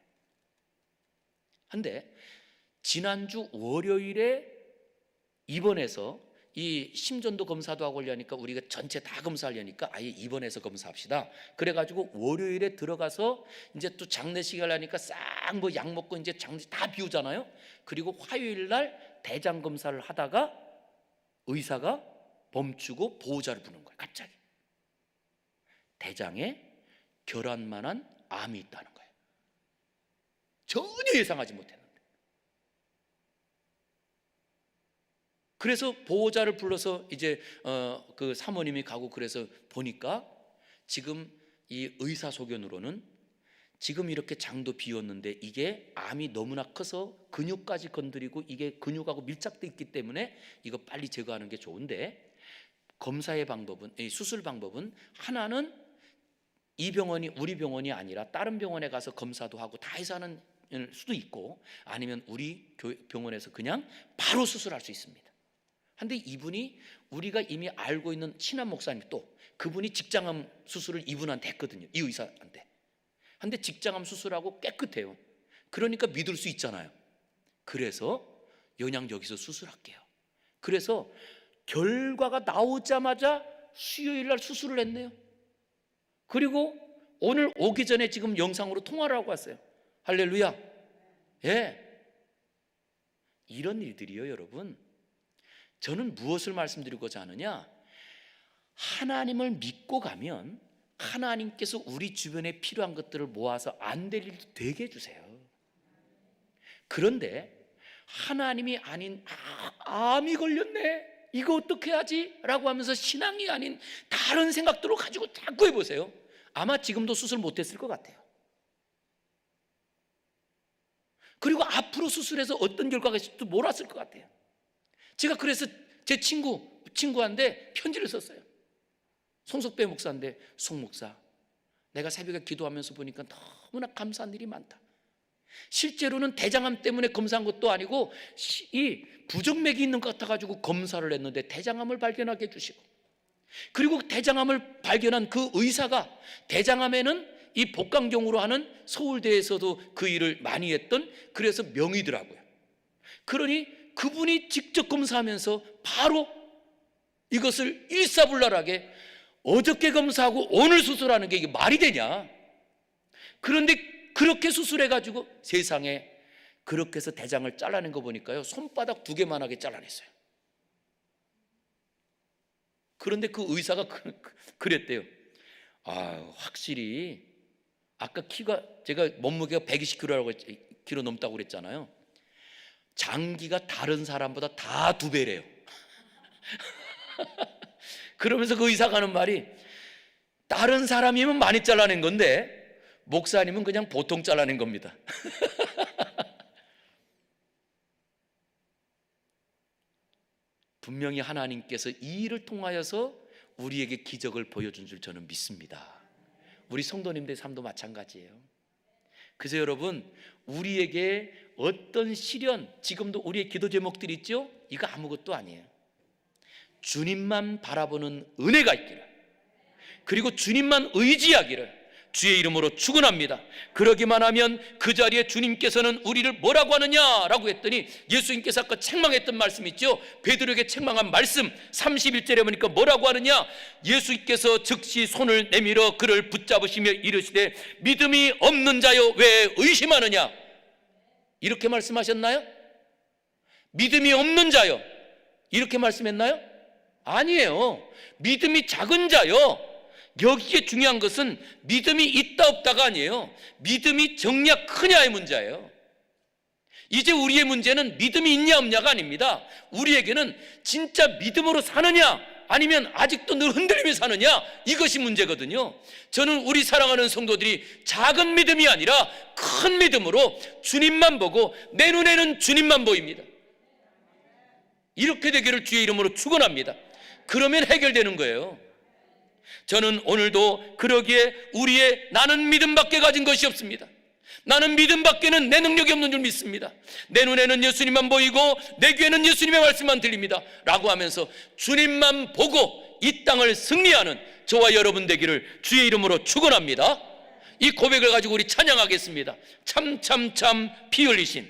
근데 지난주 월요일에 입원해서 이 심전도 검사도 하고 하려니까, 우리가 전체 다 검사하려니까 아예 입원해서 검사합시다. 그래가지고 월요일에 들어가서 이제 또 장례식 하려니까 싹 뭐 약 먹고 이제 장례식 다 비우잖아요. 그리고 화요일 날 대장 검사를 하다가 의사가 멈추고 보호자를 부른 거예요. 갑자기 대장에 결함만한 암이 있다는 거예요. 전혀 예상하지 못했는데. 그래서 보호자를 불러서 이제 그 사모님이 가고, 그래서 보니까 지금 이 의사소견으로는 지금 이렇게 장도 비웠는데 이게 암이 너무나 커서 근육까지 건드리고 이게 근육하고 밀착돼 있기 때문에 이거 빨리 제거하는 게 좋은데, 검사의 방법은, 수술 방법은 하나는 이 병원이 우리 병원이 아니라 다른 병원에 가서 검사도 하고 다 해서 하는 수도 있고, 아니면 우리 병원에서 그냥 바로 수술할 수 있습니다. 근데 이분이 우리가 이미 알고 있는 친한 목사님, 또 그분이 직장암 수술을 이분한테 했거든요, 이 의사한테. 근데 직장암 수술하고 깨끗해요. 그러니까 믿을 수 있잖아요. 그래서 그냥 여기서 수술할게요. 그래서 결과가 나오자마자 수요일 날 수술을 했네요. 그리고 오늘 오기 전에 지금 영상으로 통화를 하고 왔어요. 할렐루야. 예. 이런 일들이요, 여러분. 저는 무엇을 말씀드리고자 하느냐, 하나님을 믿고 가면 하나님께서 우리 주변에 필요한 것들을 모아서 안 될 일도 되게 해주세요. 그런데 하나님이 아닌 암이 걸렸네, 이거 어떻게 하지? 라고 하면서 신앙이 아닌 다른 생각들을 가지고 자꾸 해보세요. 아마 지금도 수술 못했을 것 같아요. 그리고 앞으로 수술해서 어떤 결과가 있을지도 몰랐을 것 같아요. 제가 그래서 제 친구한테 편지를 썼어요. 송석배 목사인데, 송 목사, 내가 새벽에 기도하면서 보니까 너무나 감사한 일이 많다. 실제로는 대장암 때문에 검사한 것도 아니고 이 부정맥이 있는 것 같아가지고 검사를 했는데 대장암을 발견하게 해주시고, 그리고 대장암을 발견한 그 의사가 대장암에는 이 복강경으로 하는 서울대에서도 그 일을 많이 했던, 그래서 명의더라고요. 그러니 그분이 직접 검사하면서 바로 이것을 일사불란하게 어저께 검사하고 오늘 수술하는 게 이게 말이 되냐. 그런데 그렇게 수술해가지고 세상에, 그렇게 해서 대장을 잘라낸 거 보니까요, 손바닥 2개만하게 잘라냈어요. 그런데 그 의사가 그랬대요. 확실히 아까 키가, 제가 몸무게가 120kg라고 넘다고 그랬잖아요. 장기가 다른 사람보다 다 2배래요. 그러면서 그 의사가 하는 말이, 다른 사람이면 많이 잘라낸 건데 목사님은 그냥 보통 잘라낸 겁니다. 분명히 하나님께서 이 일을 통하여서 우리에게 기적을 보여준 줄 저는 믿습니다. 우리 성도님들의 삶도 마찬가지예요. 그래서 여러분, 우리에게 어떤 시련, 지금도 우리의 기도 제목들이 있죠? 이거 아무것도 아니에요. 주님만 바라보는 은혜가 있기를, 그리고 주님만 의지하기를 주의 이름으로 축원합니다. 그러기만 하면 그 자리에 주님께서는 우리를 뭐라고 하느냐라고 했더니, 예수님께서 아까 책망했던 말씀 있죠? 베드로에게 책망한 말씀 31절에 보니까 뭐라고 하느냐? 예수께서 즉시 손을 내밀어 그를 붙잡으시며 이르시되 믿음이 없는 자여 왜 의심하느냐? 이렇게 말씀하셨나요? 믿음이 없는 자여 이렇게 말씀했나요? 아니에요. 믿음이 작은 자여. 여기에 중요한 것은 믿음이 있다 없다가 아니에요. 믿음이 적냐 크냐의 문제예요. 이제 우리의 문제는 믿음이 있냐 없냐가 아닙니다. 우리에게는 진짜 믿음으로 사느냐 아니면 아직도 늘 흔들리며 사느냐, 이것이 문제거든요. 저는 우리 사랑하는 성도들이 작은 믿음이 아니라 큰 믿음으로 주님만 보고, 내 눈에는 주님만 보입니다. 이렇게 되기를 주의 이름으로 축원합니다. 그러면 해결되는 거예요. 저는 오늘도 그러기에 나는 믿음밖에 가진 것이 없습니다. 나는 믿음밖에는 내 능력이 없는 줄 믿습니다. 내 눈에는 예수님만 보이고 내 귀에는 예수님의 말씀만 들립니다 라고 하면서 주님만 보고 이 땅을 승리하는 저와 여러분 되기를 주의 이름으로 축원합니다. 이 고백을 가지고 우리 찬양하겠습니다. 참 피 흘리신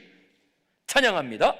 찬양합니다.